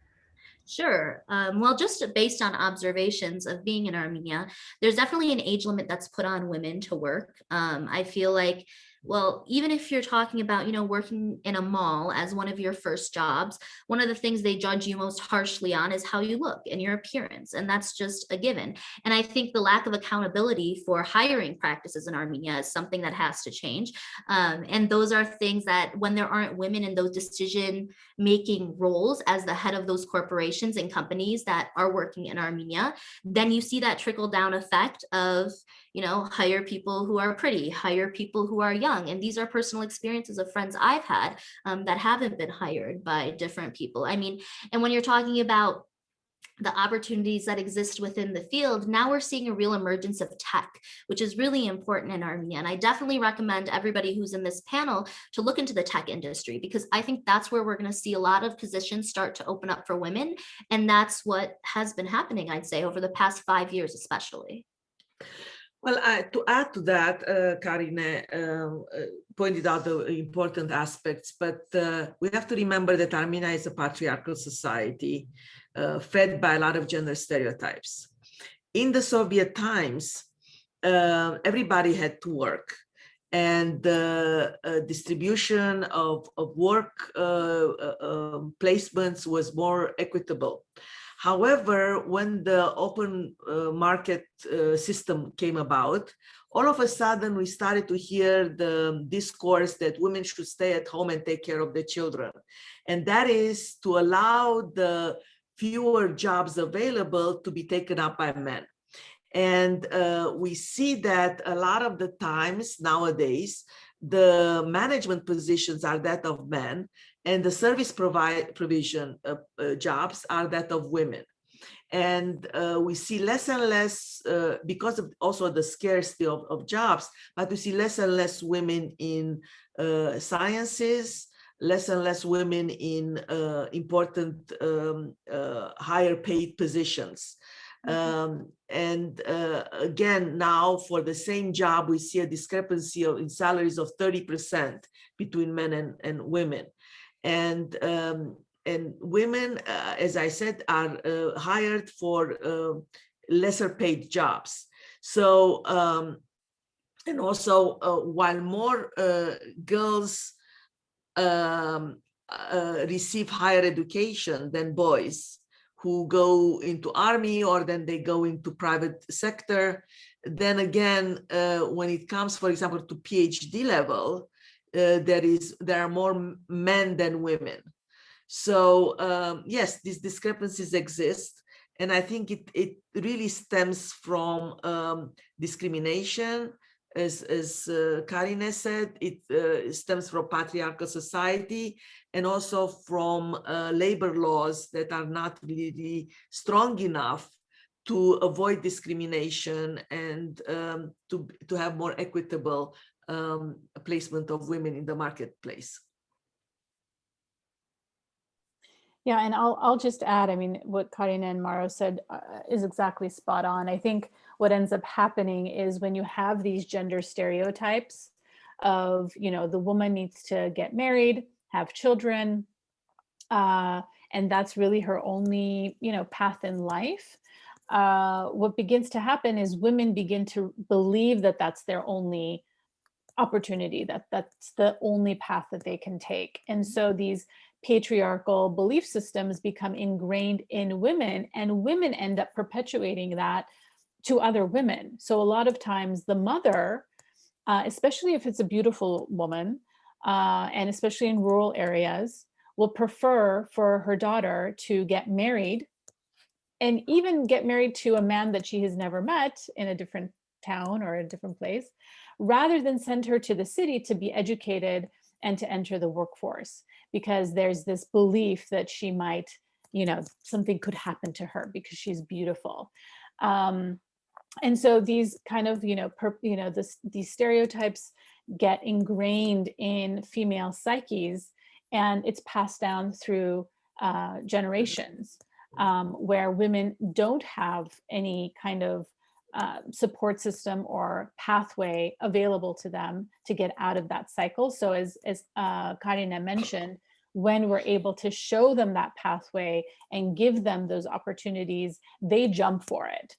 Sure. Well, just based on observations of being in Armenia, there's definitely an age limit that's put on women to work. I feel like, well, even if you're talking about, working in a mall as one of your first jobs, one of the things they judge you most harshly on is how you look and your appearance. And that's just a given. And I think the lack of accountability for hiring practices in Armenia is something that has to change. And those are things that when there aren't women in those decision-making roles as the head of those corporations and companies that are working in Armenia, then you see that trickle down effect of, hire people who are pretty, hire people who are young. And these are personal experiences of friends I've had that haven't been hired by different people. I mean, and when you're talking about the opportunities that exist within the field, now we're seeing a real emergence of tech, which is really important in Armenia. And I definitely recommend everybody who's in this panel to look into the tech industry, because I think that's where we're going to see a lot of positions start to open up for women. And that's what has been happening, I'd say, over the past 5 years, especially. Well, to add to that, Karine pointed out the important aspects, but we have to remember that Armenia is a patriarchal society fed by a lot of gender stereotypes. In the Soviet times, everybody had to work, and the distribution of work placements was more equitable. However, when the open market system came about, all of a sudden we started to hear the discourse that women should stay at home and take care of the children. And that is to allow the fewer jobs available to be taken up by men. And we see that a lot of the times nowadays, the management positions are that of men, and the service provision jobs are that of women. And we see less and less, because of also the scarcity of jobs, but we see less and less women in sciences, less and less women in important higher paid positions. Again, now for the same job, we see a discrepancy in salaries of 30% between men and women. And women, as I said, are hired for lesser paid jobs. So, and also while more girls receive higher education than boys, who go into army or then they go into private sector. Then again, when it comes, for example, to PhD level, there are more men than women. So yes, these discrepancies exist. And I think it really stems from discrimination. As Karine said, it stems from patriarchal society and also from labor laws that are not really strong enough to avoid discrimination and to have more equitable placement of women in the marketplace. Yeah, and I'll just add, I mean, what Karina and Maro said is exactly spot on. I think what ends up happening is when you have these gender stereotypes of, you know, the woman needs to get married, have children, and that's really her only, you know, path in life. What begins to happen is women begin to believe that that's their only opportunity, that that's the only path that they can take. And so these patriarchal belief systems become ingrained in women, and women end up perpetuating that to other women. So a lot of times the mother, especially if it's a beautiful woman, and especially in rural areas, will prefer for her daughter to get married, and even get married to a man that she has never met in a different town or a different place, rather than send her to the city to be educated and to enter the workforce, because there's this belief that she might, you know, something could happen to her because she's beautiful. And so these kind of, you know, these stereotypes get ingrained in female psyches, and it's passed down through generations, where women don't have any kind of support system or pathway available to them to get out of that cycle. So as Karina mentioned, when we're able to show them that pathway and give them those opportunities, they jump for it.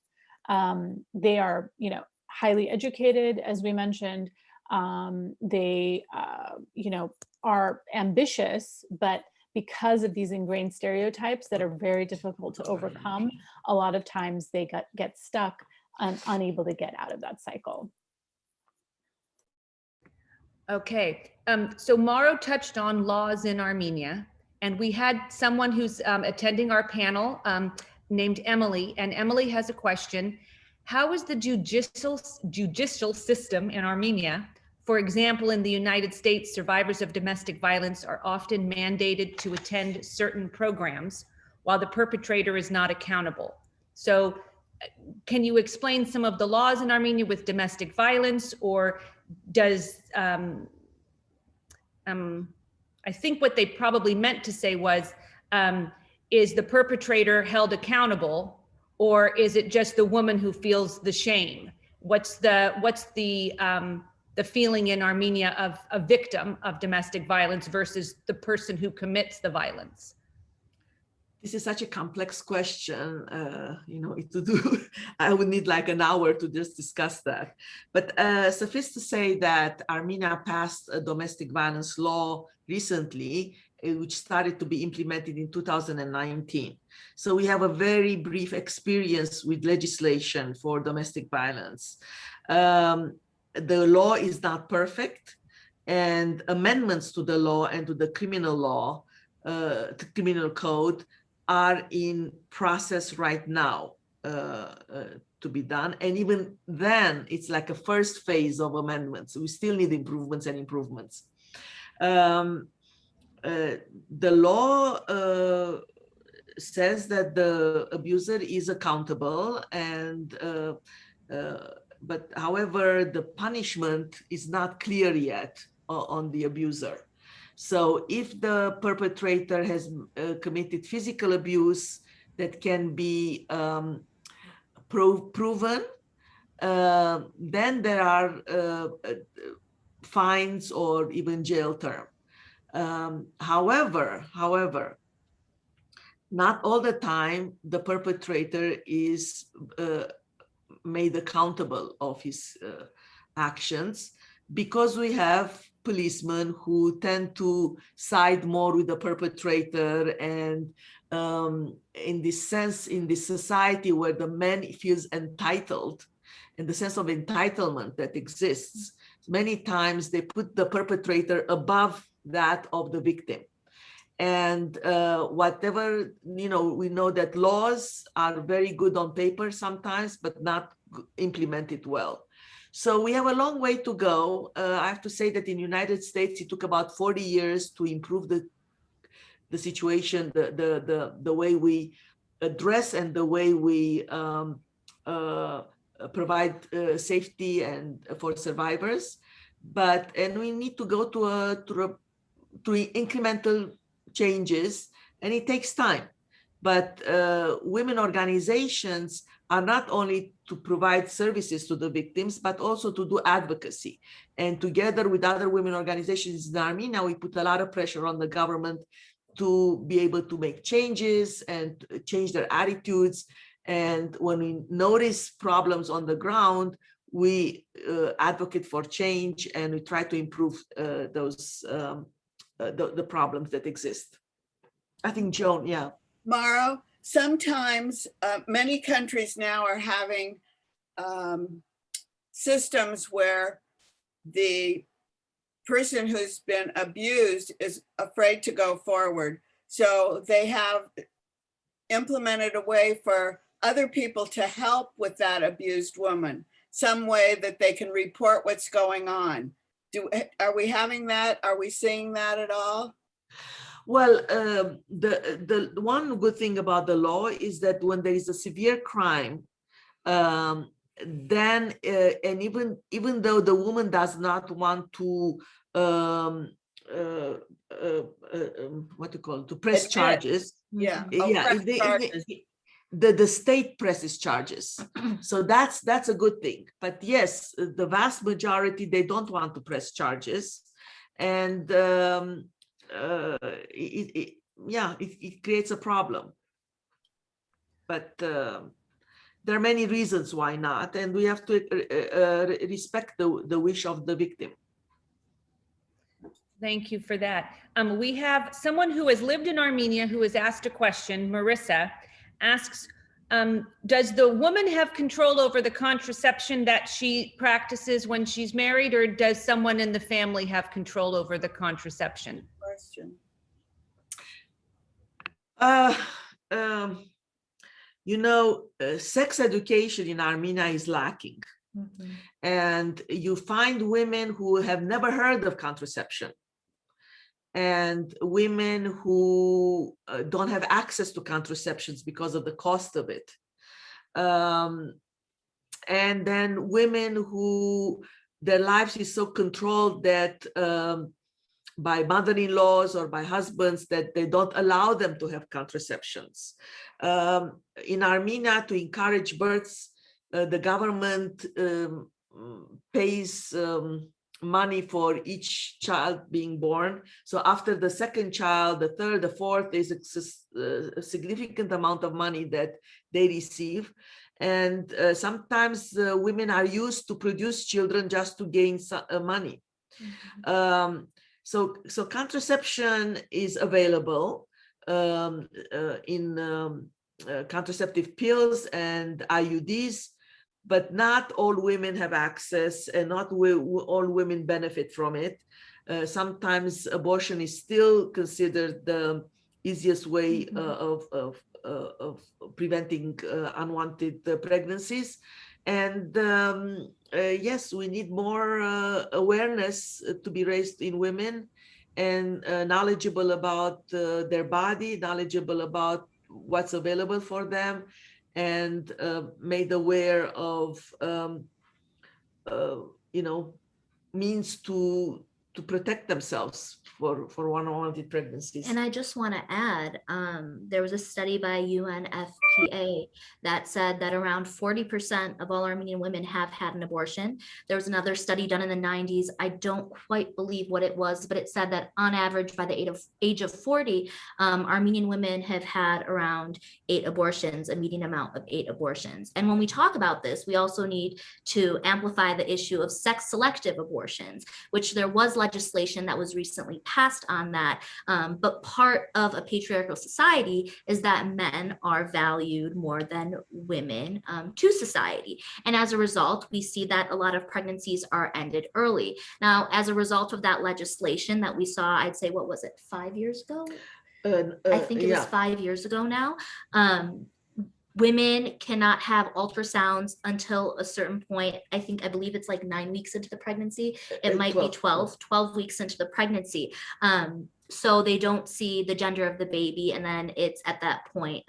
They are, you know, highly educated, as we mentioned. They, you know, are ambitious, but because of these ingrained stereotypes that are very difficult to overcome, a lot of times they get stuck and unable to get out of that cycle. Okay, so Maro touched on laws in Armenia, and we had someone who's attending our panel named Emily, and Emily has a question. How is the judicial system in Armenia? For example, in the United States, survivors of domestic violence are often mandated to attend certain programs while the perpetrator is not accountable. So can you explain some of the laws in Armenia with domestic violence, or does, I think what they probably meant to say was, is the perpetrator held accountable, or is it just the woman who feels the shame? What's the feeling in Armenia of a victim of domestic violence versus the person who commits the violence? This is such a complex question, you know, I would need like an hour to just discuss that. But suffice to say that Armenia passed a domestic violence law recently, which started to be implemented in 2019. So we have a very brief experience with legislation for domestic violence. The law is not perfect, and amendments to the law and to the criminal law, the criminal code, are in process right now to be done. And even then, it's like a first phase of amendments. We still need improvements and improvements. The law says that the abuser is accountable, and but however, the punishment is not clear yet on the abuser. So if the perpetrator has committed physical abuse that can be proven, then there are fines or even jail term. However, not all the time the perpetrator is made accountable of his actions, because we have policemen who tend to side more with the perpetrator and in this sense, in this society where the man feels entitled, and the sense of entitlement that exists, many times they put the perpetrator above that of the victim. And whatever, we know that laws are very good on paper sometimes, but not implemented well. So we have a long way to go. I have to say that in the United States, it took about 40 years to improve the situation, the way we address and the way we provide safety and for survivors. And we need to go to incremental changes, and it takes time. But women organizations are not only to provide services to the victims, but also to do advocacy. And together with other women organizations in Armenia, we put a lot of pressure on the government to be able to make changes and change their attitudes. And when we notice problems on the ground, we advocate for change, and we try to improve those the problems that exist. I think Joan, yeah. Mauro, sometimes many countries now are having systems where the person who's been abused is afraid to go forward. So they have implemented a way for other people to help with that abused woman, some way that they can report what's going on. Are we having that? Are we seeing that at all? Well, the one good thing about the law is that when there is a severe crime, then and even though the woman does not want to what you call it, to press charges, Yeah. The state presses charges. So that's a good thing. But yes, the vast majority, they don't want to press charges, and it creates a problem. But there are many reasons why not, and we have to respect the wish of the victim. Thank you for that. We have someone who has lived in Armenia who has asked a question. Marissa asks, does the woman have control over the contraception that she practices when she's married, or does someone in the family have control over the contraception? Question. Sex education in Armenia is lacking. Mm-hmm. And you find women who have never heard of contraception, and women who don't have access to contraceptions because of the cost of it. And then women who their lives is so controlled that by mother-in-laws or by husbands that they don't allow them to have contraceptions. In Armenia, to encourage births, the government pays money for each child being born. So after the second child, the third, the fourth, there's a significant amount of money that they receive. And sometimes women are used to produce children just to gain money. Mm-hmm. So contraception is available in contraceptive pills and IUDs, but not all women have access, and not all women benefit from it. Sometimes abortion is still considered the easiest way of preventing unwanted pregnancies. And yes, we need more awareness to be raised in women, and knowledgeable about their body, knowledgeable about what's available for them, and made aware of means to protect themselves for unwanted pregnancies. And I just want to add, there was a study by UNFPA USPA that said that around 40% of all Armenian women have had an abortion. There was another study done in the 90s. I don't quite believe what it was, but it said that on average by the age of 40, Armenian women have had around 8 abortions, a median amount of 8 abortions. And when we talk about this, we also need to amplify the issue of sex selective abortions, which there was legislation that was recently passed on that. But part of a patriarchal society is that men are valued more than women to society. And as a result, we see that a lot of pregnancies are ended early. Now, as a result of that legislation that we saw, I'd say, what was it, 5 years ago? I think it was 5 years ago now. Women cannot have ultrasounds until a certain point. I believe it's like 9 weeks into the pregnancy. It might be 12 weeks into the pregnancy. So they don't see the gender of the baby. And then it's at that point,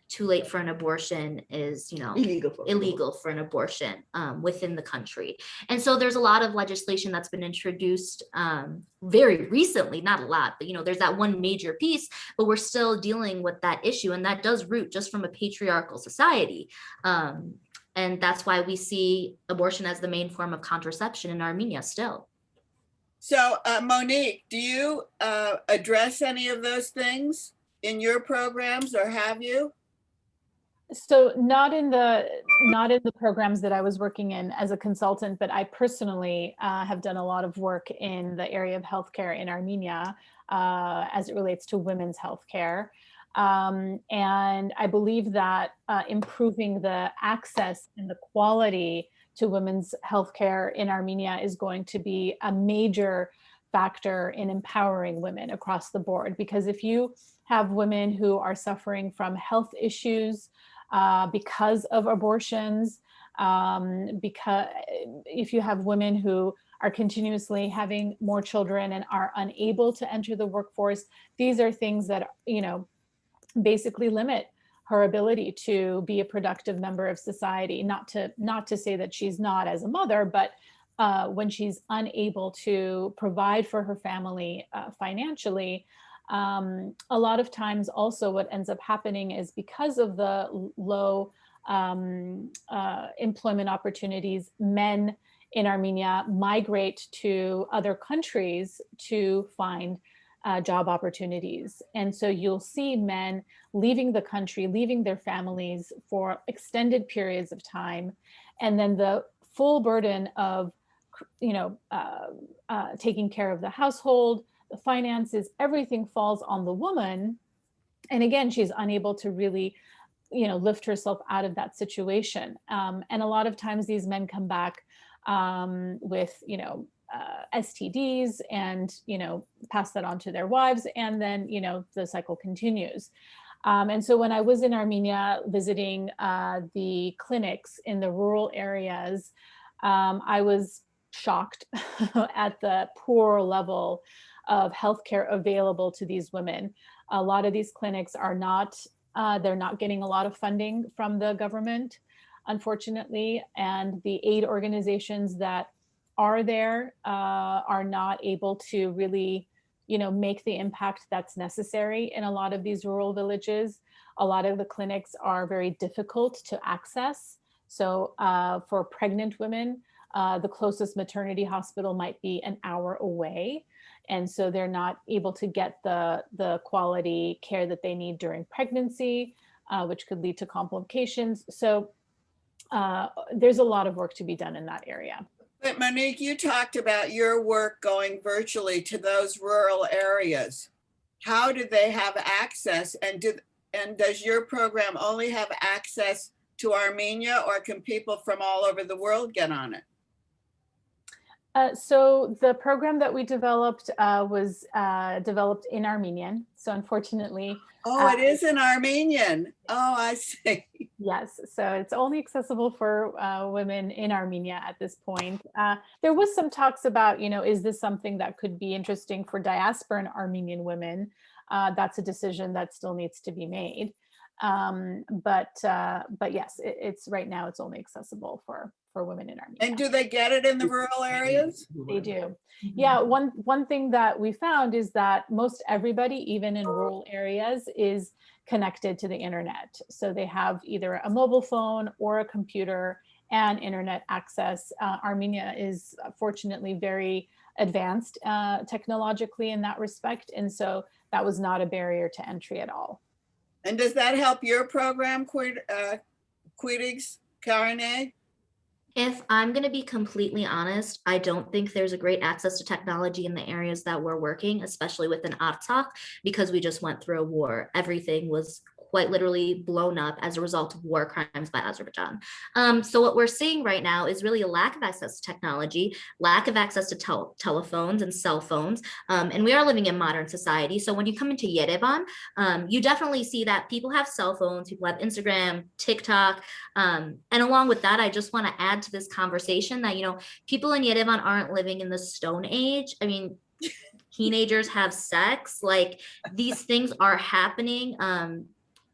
too late for an abortion is, illegal for an abortion within the country. And so there's a lot of legislation that's been introduced very recently, not a lot, but there's that one major piece, but we're still dealing with that issue. And that does root just from a patriarchal society. And that's why we see abortion as the main form of contraception in Armenia still. So Monique, do you address any of those things in your programs, or have you? So not in the programs that I was working in as a consultant, but I personally have done a lot of work in the area of healthcare in Armenia as it relates to women's healthcare. And I believe that improving the access and the quality to women's healthcare in Armenia is going to be a major factor in empowering women across the board. Because if you have women who are suffering from health issues because of abortions, because if you have women who are continuously having more children and are unable to enter the workforce, these are things that, basically limit her ability to be a productive member of society. Not to say that she's not as a mother, but when she's unable to provide for her family financially, a lot of times also what ends up happening is because of the low employment opportunities, men in Armenia migrate to other countries to find job opportunities. And so you'll see men leaving the country, leaving their families for extended periods of time. And then the full burden of, taking care of the household, the finances, everything falls on the woman. And again, she's unable to really, lift herself out of that situation. And a lot of times these men come back with, STDs and, pass that on to their wives. And then, the cycle continues. And so when I was in Armenia visiting the clinics in the rural areas, I was shocked at the poor level of healthcare available to these women. A lot of these clinics are not, they're not getting a lot of funding from the government, unfortunately. And the aid organizations that are there are not able to really, make the impact that's necessary in a lot of these rural villages. A lot of the clinics are very difficult to access. So for pregnant women, the closest maternity hospital might be an hour away. And so they're not able to get the quality care that they need during pregnancy, which could lead to complications. So there's a lot of work to be done in that area. But Monique, you talked about your work going virtually to those rural areas. How do they have access? And does your program only have access to Armenia, or can people from all over the world get on it? So the program that we developed was developed in Armenian. So unfortunately. Oh, it is in Armenian. Oh, I see. Yes. So it's only accessible for women in Armenia at this point. There was some talks about, is this something that could be interesting for diasporan Armenian women? That's a decision that still needs to be made. But yes, it's right now it's only accessible for women in Armenia. And do they get it in the rural areas? They do. Yeah, one thing that we found is that most everybody, even in rural areas, is connected to the internet. So they have either a mobile phone or a computer and internet access. Armenia is fortunately very advanced technologically in that respect. And so that was not a barrier to entry at all. And does that help your program, Quidix, Karine? If I'm going to be completely honest, I don't think there's a great access to technology in the areas that we're working, especially within Artsakh, because we just went through a war. Everything was quite literally blown up as a result of war crimes by Azerbaijan. So what we're seeing right now is really a lack of access to technology, lack of access to telephones and cell phones. And we are living in modern society. So when you come into Yerevan, you definitely see that people have cell phones, people have Instagram, TikTok. And along with that, I just want to add to this conversation that, you know, people in Yerevan aren't living in the Stone Age. I mean, teenagers have sex, like these things are happening.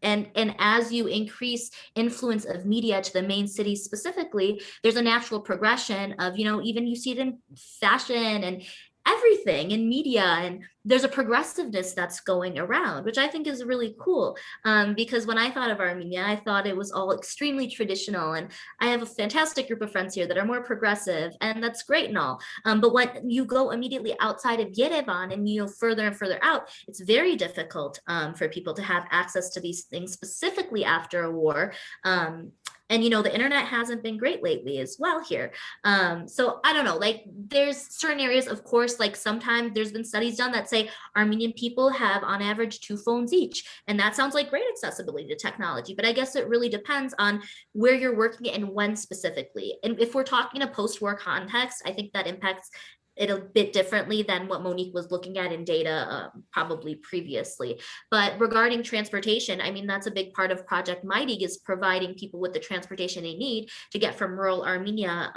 And as you increase influence of media to the main cities specifically, there's a natural progression of, you know, even you see it in fashion and everything in media, and there's a progressiveness that's going around, which I think is really cool. Because when I thought of Armenia, I thought it was all extremely traditional, and I have a fantastic group of friends here that are more progressive, and that's great and all. But when you go immediately outside of Yerevan and, you know, further and further out, it's very difficult for people to have access to these things, specifically after a war. And, you know, the internet hasn't been great lately as well here. So I don't know, like there's certain areas, of course, like sometimes there's been studies done that say Armenian people have on average 2 phones each. And that sounds like great accessibility to technology, but I guess it really depends on where you're working and when specifically. And if we're talking a post-war context, I think that impacts it a bit differently than what Monique was looking at in data probably previously. But regarding transportation, I mean, that's a big part of Project Mighty, is providing people with the transportation they need to get from rural Armenia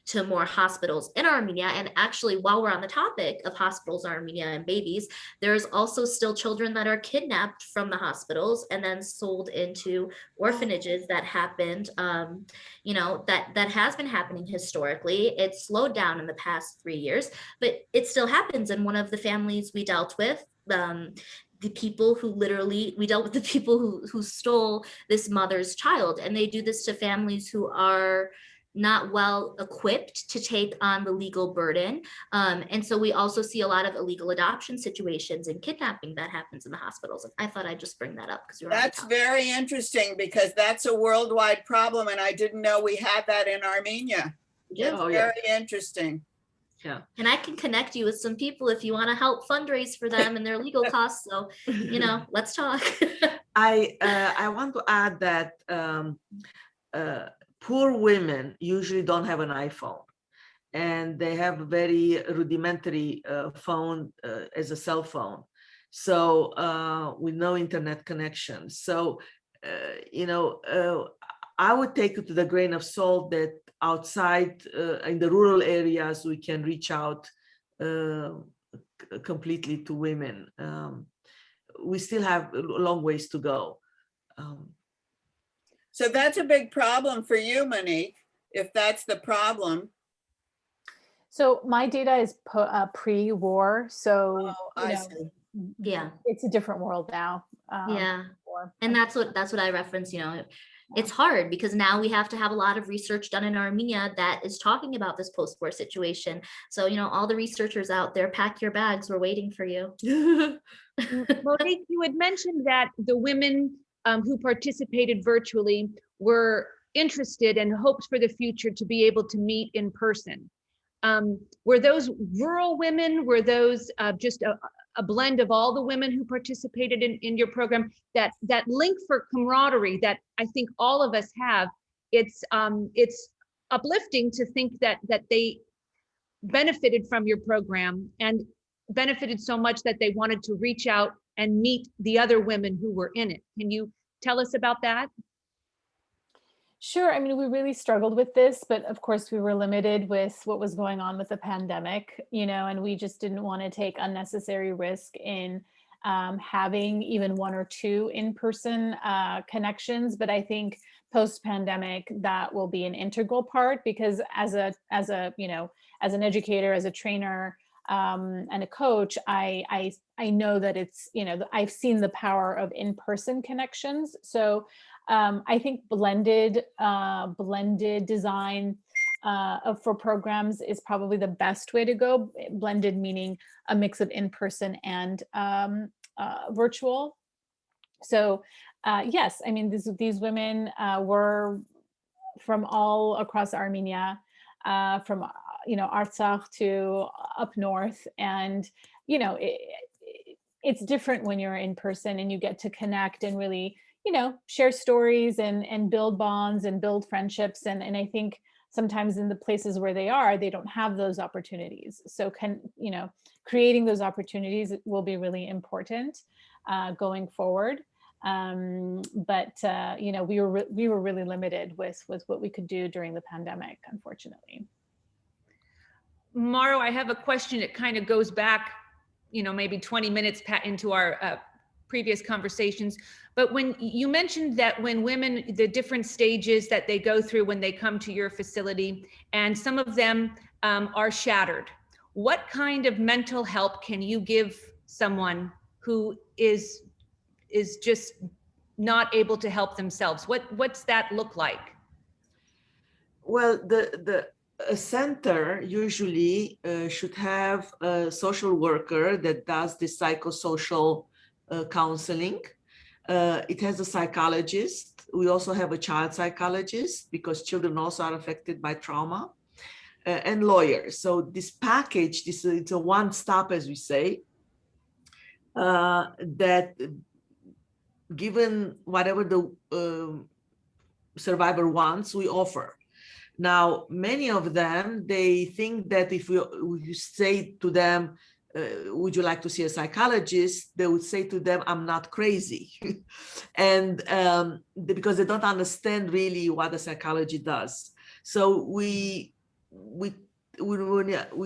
to more hospitals in Armenia. And actually, while we're on the topic of hospitals in Armenia and babies, there's also still children that are kidnapped from the hospitals and then sold into orphanages. That happened, you know, that has been happening historically. It slowed down in the past 3 years, but it still happens. And one of the families we dealt with, the people who literally, we dealt with the people who stole this mother's child, and they do this to families who are not well equipped to take on the legal burden. And so we also see a lot of illegal adoption situations and kidnapping that happens in the hospitals. And I thought I'd just bring that up because that's very interesting, because that's a worldwide problem, and I didn't know we had that in Armenia. It's very interesting. Yeah. And I can connect you with some people if you want to help fundraise for them and their legal costs. So, you know, let's talk. I want to add that poor women usually don't have an iPhone, and they have a very rudimentary phone as a cell phone. So with no internet connection. So, you know, I would take it to the grain of salt that outside in the rural areas, we can reach out completely to women. We still have a long ways to go. So that's a big problem for you, Monique, if that's the problem. So my data is pre-war, so I see. Yeah, it's a different world now. Yeah, and that's what I reference. You know, it's hard because now we have to have a lot of research done in Armenia that is talking about this post-war situation. So, you know, all the researchers out there, pack your bags. We're waiting for you. Monique, you had mentioned that the women who participated virtually were interested and hoped for the future to be able to meet in person. Were those rural women? Were those just a blend of all the women who participated in your program? That link for camaraderie that I think all of us have. It's uplifting to think that they benefited from your program and benefited so much that they wanted to reach out and meet the other women who were in it. Can you tell us about that? Sure. I mean, we really struggled with this, but of course we were limited with what was going on with the pandemic, you know, and we just didn't want to take unnecessary risk in having even 1 or 2 in-person connections. But I think post-pandemic, that will be an integral part, because as a, you know, as an educator, as a trainer, and a coach, I know that it's, I've seen the power of in-person connections. So I think blended design for programs is probably the best way to go. Blended meaning a mix of in-person and virtual. So yes, I mean, these women were from all across Armenia, from Artsakh to up north, and it's different when you're in person and you get to connect and really share stories and build bonds and build friendships, and I think sometimes in the places where they don't have those opportunities. So creating those opportunities will be really important going forward. But we were really limited with what we could do during the pandemic, unfortunately. Mauro, I have a question that kind of goes back, maybe 20 minutes into our previous conversations. But when you mentioned that when women, the different stages that they go through when they come to your facility, and some of them are shattered, what kind of mental help can you give someone who is just not able to help themselves? What's that look like? Well, a center usually should have a social worker that does the psychosocial counseling. It has a psychologist. We also have a child psychologist because children also are affected by trauma, and lawyers. So this package, it's a one-stop, as we say, that given whatever the survivor wants, we offer. Now, many of them, they think that if you say to them, would you like to see a psychologist? They would say to them, I'm not crazy. And because they don't understand really what a psychology does. So we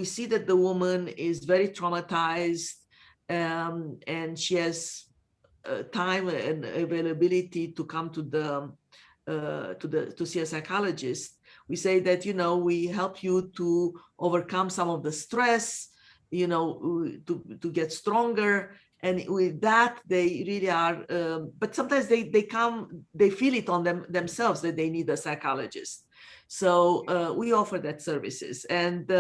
see that the woman is very traumatized, and she has time and availability to come to see a psychologist. We say that, we help you to overcome some of the stress, to get stronger. And with that, they really are, but sometimes they feel it on themselves that they need a psychologist. So we offer that services. And,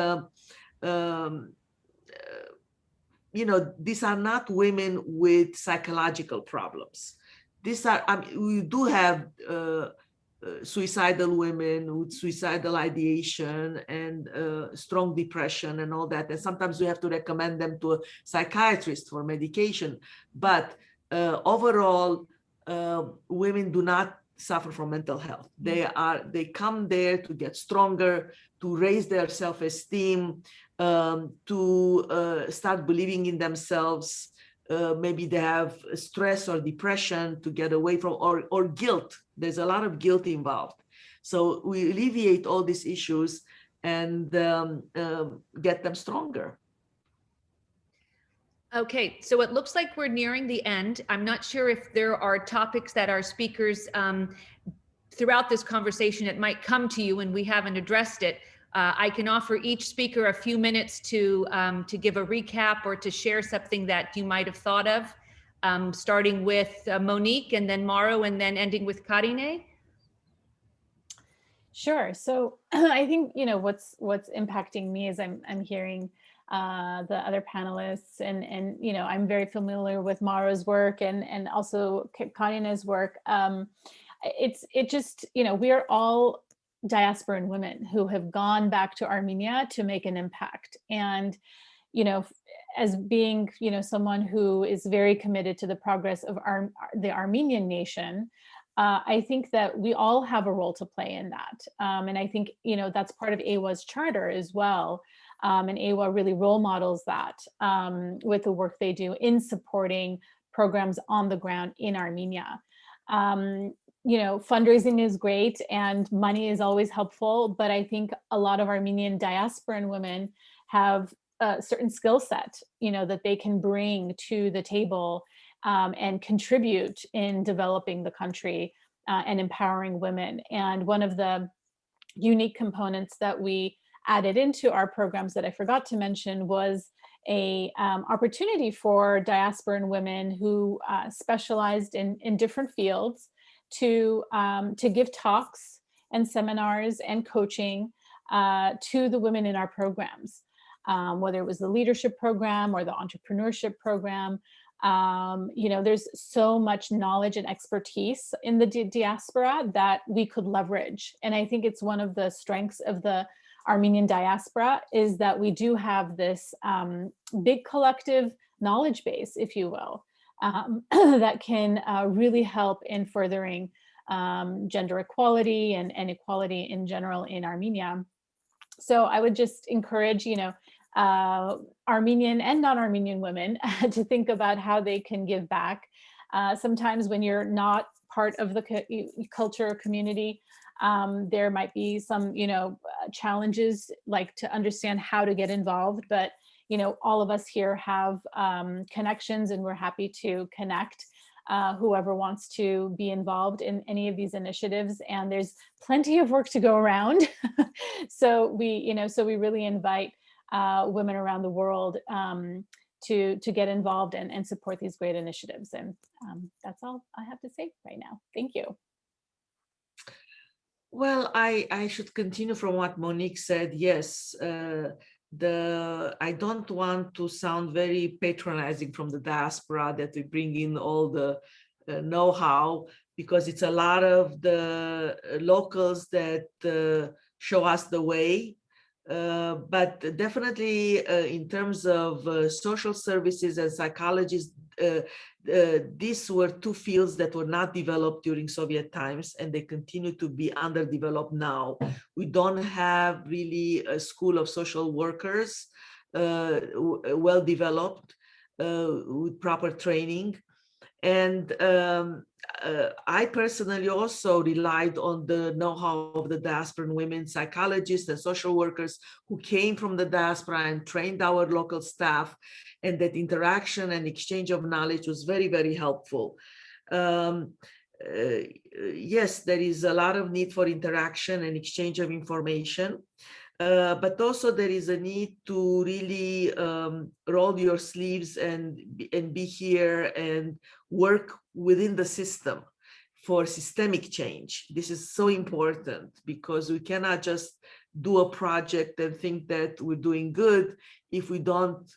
these are not women with psychological problems. These are, we do have suicidal women with suicidal ideation and strong depression and all that. And sometimes we have to recommend them to a psychiatrist for medication. But overall, women do not suffer from mental health. They come there to get stronger, to raise their self-esteem, to start believing in themselves. Maybe they have stress or depression to get away from, or guilt. There's a lot of guilt involved. So we alleviate all these issues and get them stronger. Okay, so it looks like we're nearing the end. I'm not sure if there are topics that our speakers throughout this conversation, it might come to you and we haven't addressed it. I can offer each speaker a few minutes to give a recap or to share something that you might have thought of, starting with Monique and then Mauro and then ending with Karine. Sure. So I think, what's impacting me is I'm hearing the other panelists and I'm very familiar with Mauro's work and also Karine's work. It just, we are all diasporan women who have gone back to Armenia to make an impact. And, as being, someone who is very committed to the progress of the Armenian nation, I think that we all have a role to play in that. And I think, that's part of AWA's charter as well. And AWA really role models that with the work they do in supporting programs on the ground in Armenia. Fundraising is great and money is always helpful, but I think a lot of Armenian diasporan women have a certain skill set, that they can bring to the table and contribute in developing the country and empowering women. And one of the unique components that we added into our programs that I forgot to mention was a opportunity for diasporan women who specialized in different fields to give talks and seminars and coaching to the women in our programs, whether it was the leadership program or the entrepreneurship program. There's so much knowledge and expertise in the diaspora that we could leverage. And I think it's one of the strengths of the Armenian diaspora is that we do have this big collective knowledge base, if you will, that can really help in furthering gender equality and equality in general in Armenia. So I would just encourage, Armenian and non-Armenian women to think about how they can give back. Sometimes when you're not part of the culture or community, there might be some, challenges, like to understand how to get involved. But, all of us here have connections, and we're happy to connect whoever wants to be involved in any of these initiatives. And there's plenty of work to go around. So we really invite women around the world to get involved and support these great initiatives. And that's all I have to say right now. Thank you. Well, I should continue from what Monique said. Yes, I don't want to sound very patronizing from the diaspora that we bring in all the know-how, because it's a lot of the locals that show us the way. But definitely in terms of social services and psychologists, these were two fields that were not developed during Soviet times, and they continue to be underdeveloped now. We don't have really a school of social workers well developed with proper training. And I personally also relied on the know-how of the diasporan women psychologists and social workers who came from the diaspora and trained our local staff, and that interaction and exchange of knowledge was very, very helpful. Yes, there is a lot of need for interaction and exchange of information. But also there is a need to really roll your sleeves and be here and work within the system for systemic change. This is so important, because we cannot just do a project and think that we're doing good if we don't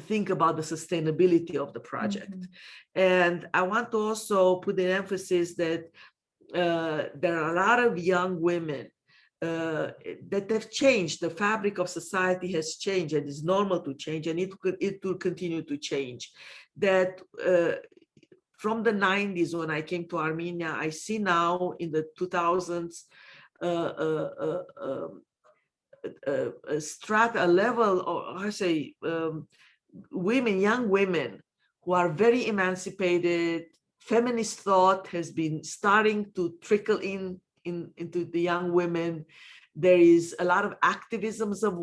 think about the sustainability of the project. Mm-hmm. And I want to also put an emphasis that there are a lot of young women that have changed. The fabric of society has changed, and it's normal to change, and it will continue to change. That from the 90s, when I came to Armenia, I see now in the 2000s a level, or I say, young women who are very emancipated. Feminist thought has been starting to trickle into the young women. There is a lot of activisms of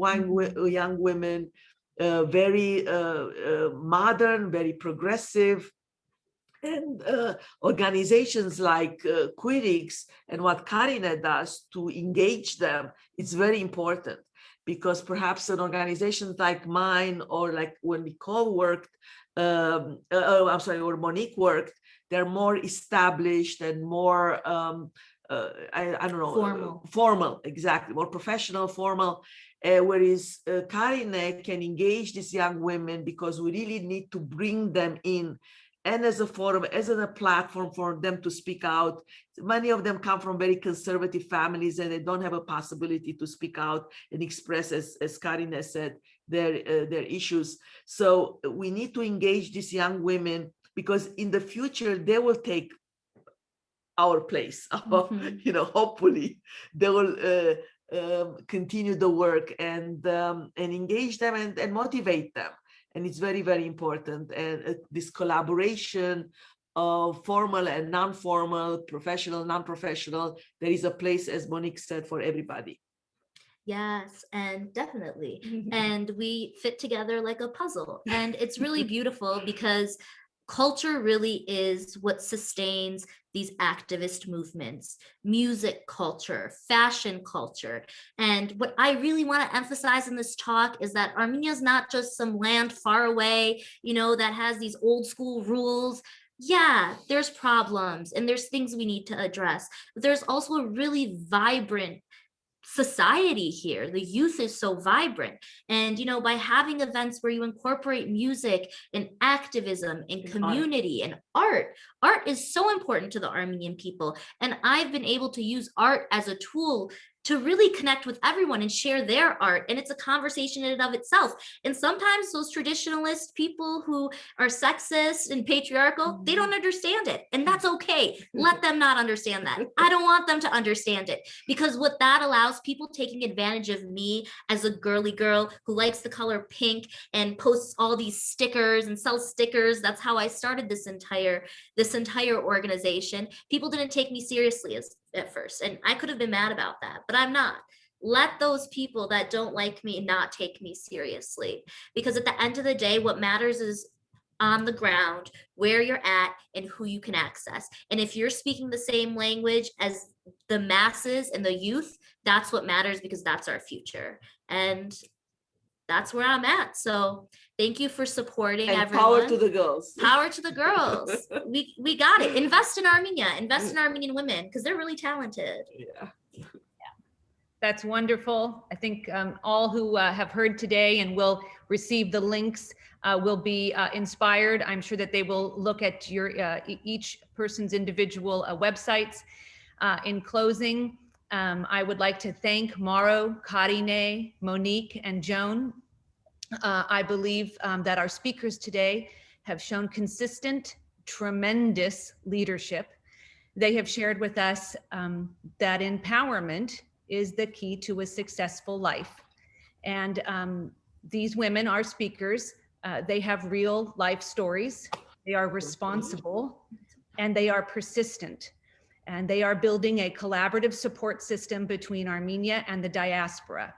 young women, very modern, very progressive. And organizations like Quirix and what Karine does to engage them, it's very important, because perhaps an organization like mine, or like when Nicole worked, or Monique worked, they're more established and more I don't know, formal, exactly, more professional, formal. Whereas Karine can engage these young women, because we really need to bring them in, and as a forum, as a platform for them to speak out. Many of them come from very conservative families, and they don't have a possibility to speak out and express, as Karine said, their issues. So we need to engage these young women, because in the future they will take our place. Mm-hmm. Hopefully they will continue the work and engage them and motivate them. And it's very, very important. And this collaboration of formal and non-formal, professional, non-professional, there is a place, as Monique said, for everybody. Yes, and definitely. And we fit together like a puzzle. And it's really beautiful, because culture really is what sustains these activist movements, music culture, fashion culture. And what I really want to emphasize in this talk is that Armenia is not just some land far away, that has these old school rules. Yeah, there's problems and there's things we need to address, but there's also a really vibrant society here. The youth is so vibrant. And, by having events where you incorporate music and activism and community and art is so important to the Armenian people. And I've been able to use art as a tool to really connect with everyone and share their art. And it's a conversation in and of itself. And sometimes those traditionalist people who are sexist and patriarchal, they don't understand it. And that's okay. Let them not understand that. I don't want them to understand it, because what that allows people taking advantage of me as a girly girl who likes the color pink and posts all these stickers and sells stickers. That's how I started this entire organization. People didn't take me seriously at first, and I could have been mad about that, but I'm not. Let those people that don't like me not take me seriously, because at the end of the day, what matters is on the ground, where you're at and who you can access. And if you're speaking the same language as the masses and the youth, that's what matters, because that's our future. And that's where I'm at. So thank you for supporting And everyone. power to the girls. Power to the girls. We got it. Invest in Armenia. Invest in Armenian women, because they're really talented. Yeah. That's wonderful. I think all who have heard today and will receive the links will be inspired. I'm sure that they will look at your each person's individual websites. In closing, I would like to thank Mauro, Karine, Monique, and Joan. I believe that our speakers today have shown consistent, tremendous leadership. They have shared with us that empowerment is the key to a successful life. And these women, our speakers, they have real life stories. They are responsible and they are persistent. And they are building a collaborative support system between Armenia and the diaspora.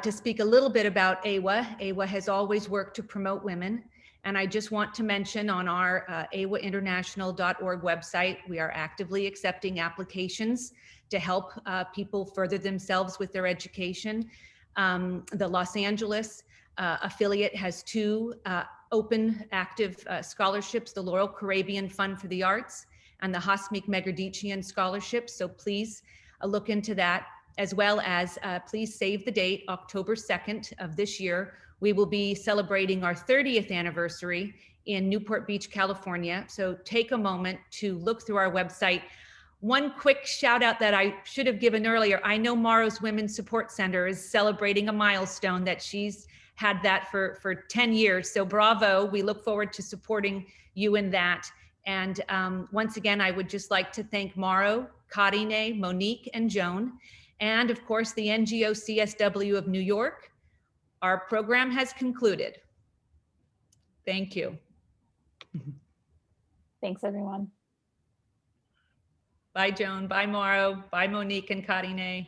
To speak a little bit about AWA has always worked to promote women. And I just want to mention on our awainternational.org website, we are actively accepting applications to help people further themselves with their education. The Los Angeles affiliate has 2 open active scholarships, the Laurel Caribbean Fund for the Arts and the Hasmik Megredichian Scholarship. So please look into that, as well as please save the date, October 2nd of this year. We will be celebrating our 30th anniversary in Newport Beach, California. So take a moment to look through our website. One quick shout out that I should have given earlier. I know Mauro's Women's Support Center is celebrating a milestone that she's had that for 10 years. So bravo, we look forward to supporting you in that. And once again, I would just like to thank Mauro, Karine, Monique, and Joan, and of course the NGO CSW of New York. Our program has concluded. Thank you. Thanks, everyone. Bye, Joan. Bye, Mauro. Bye, Monique and Karine.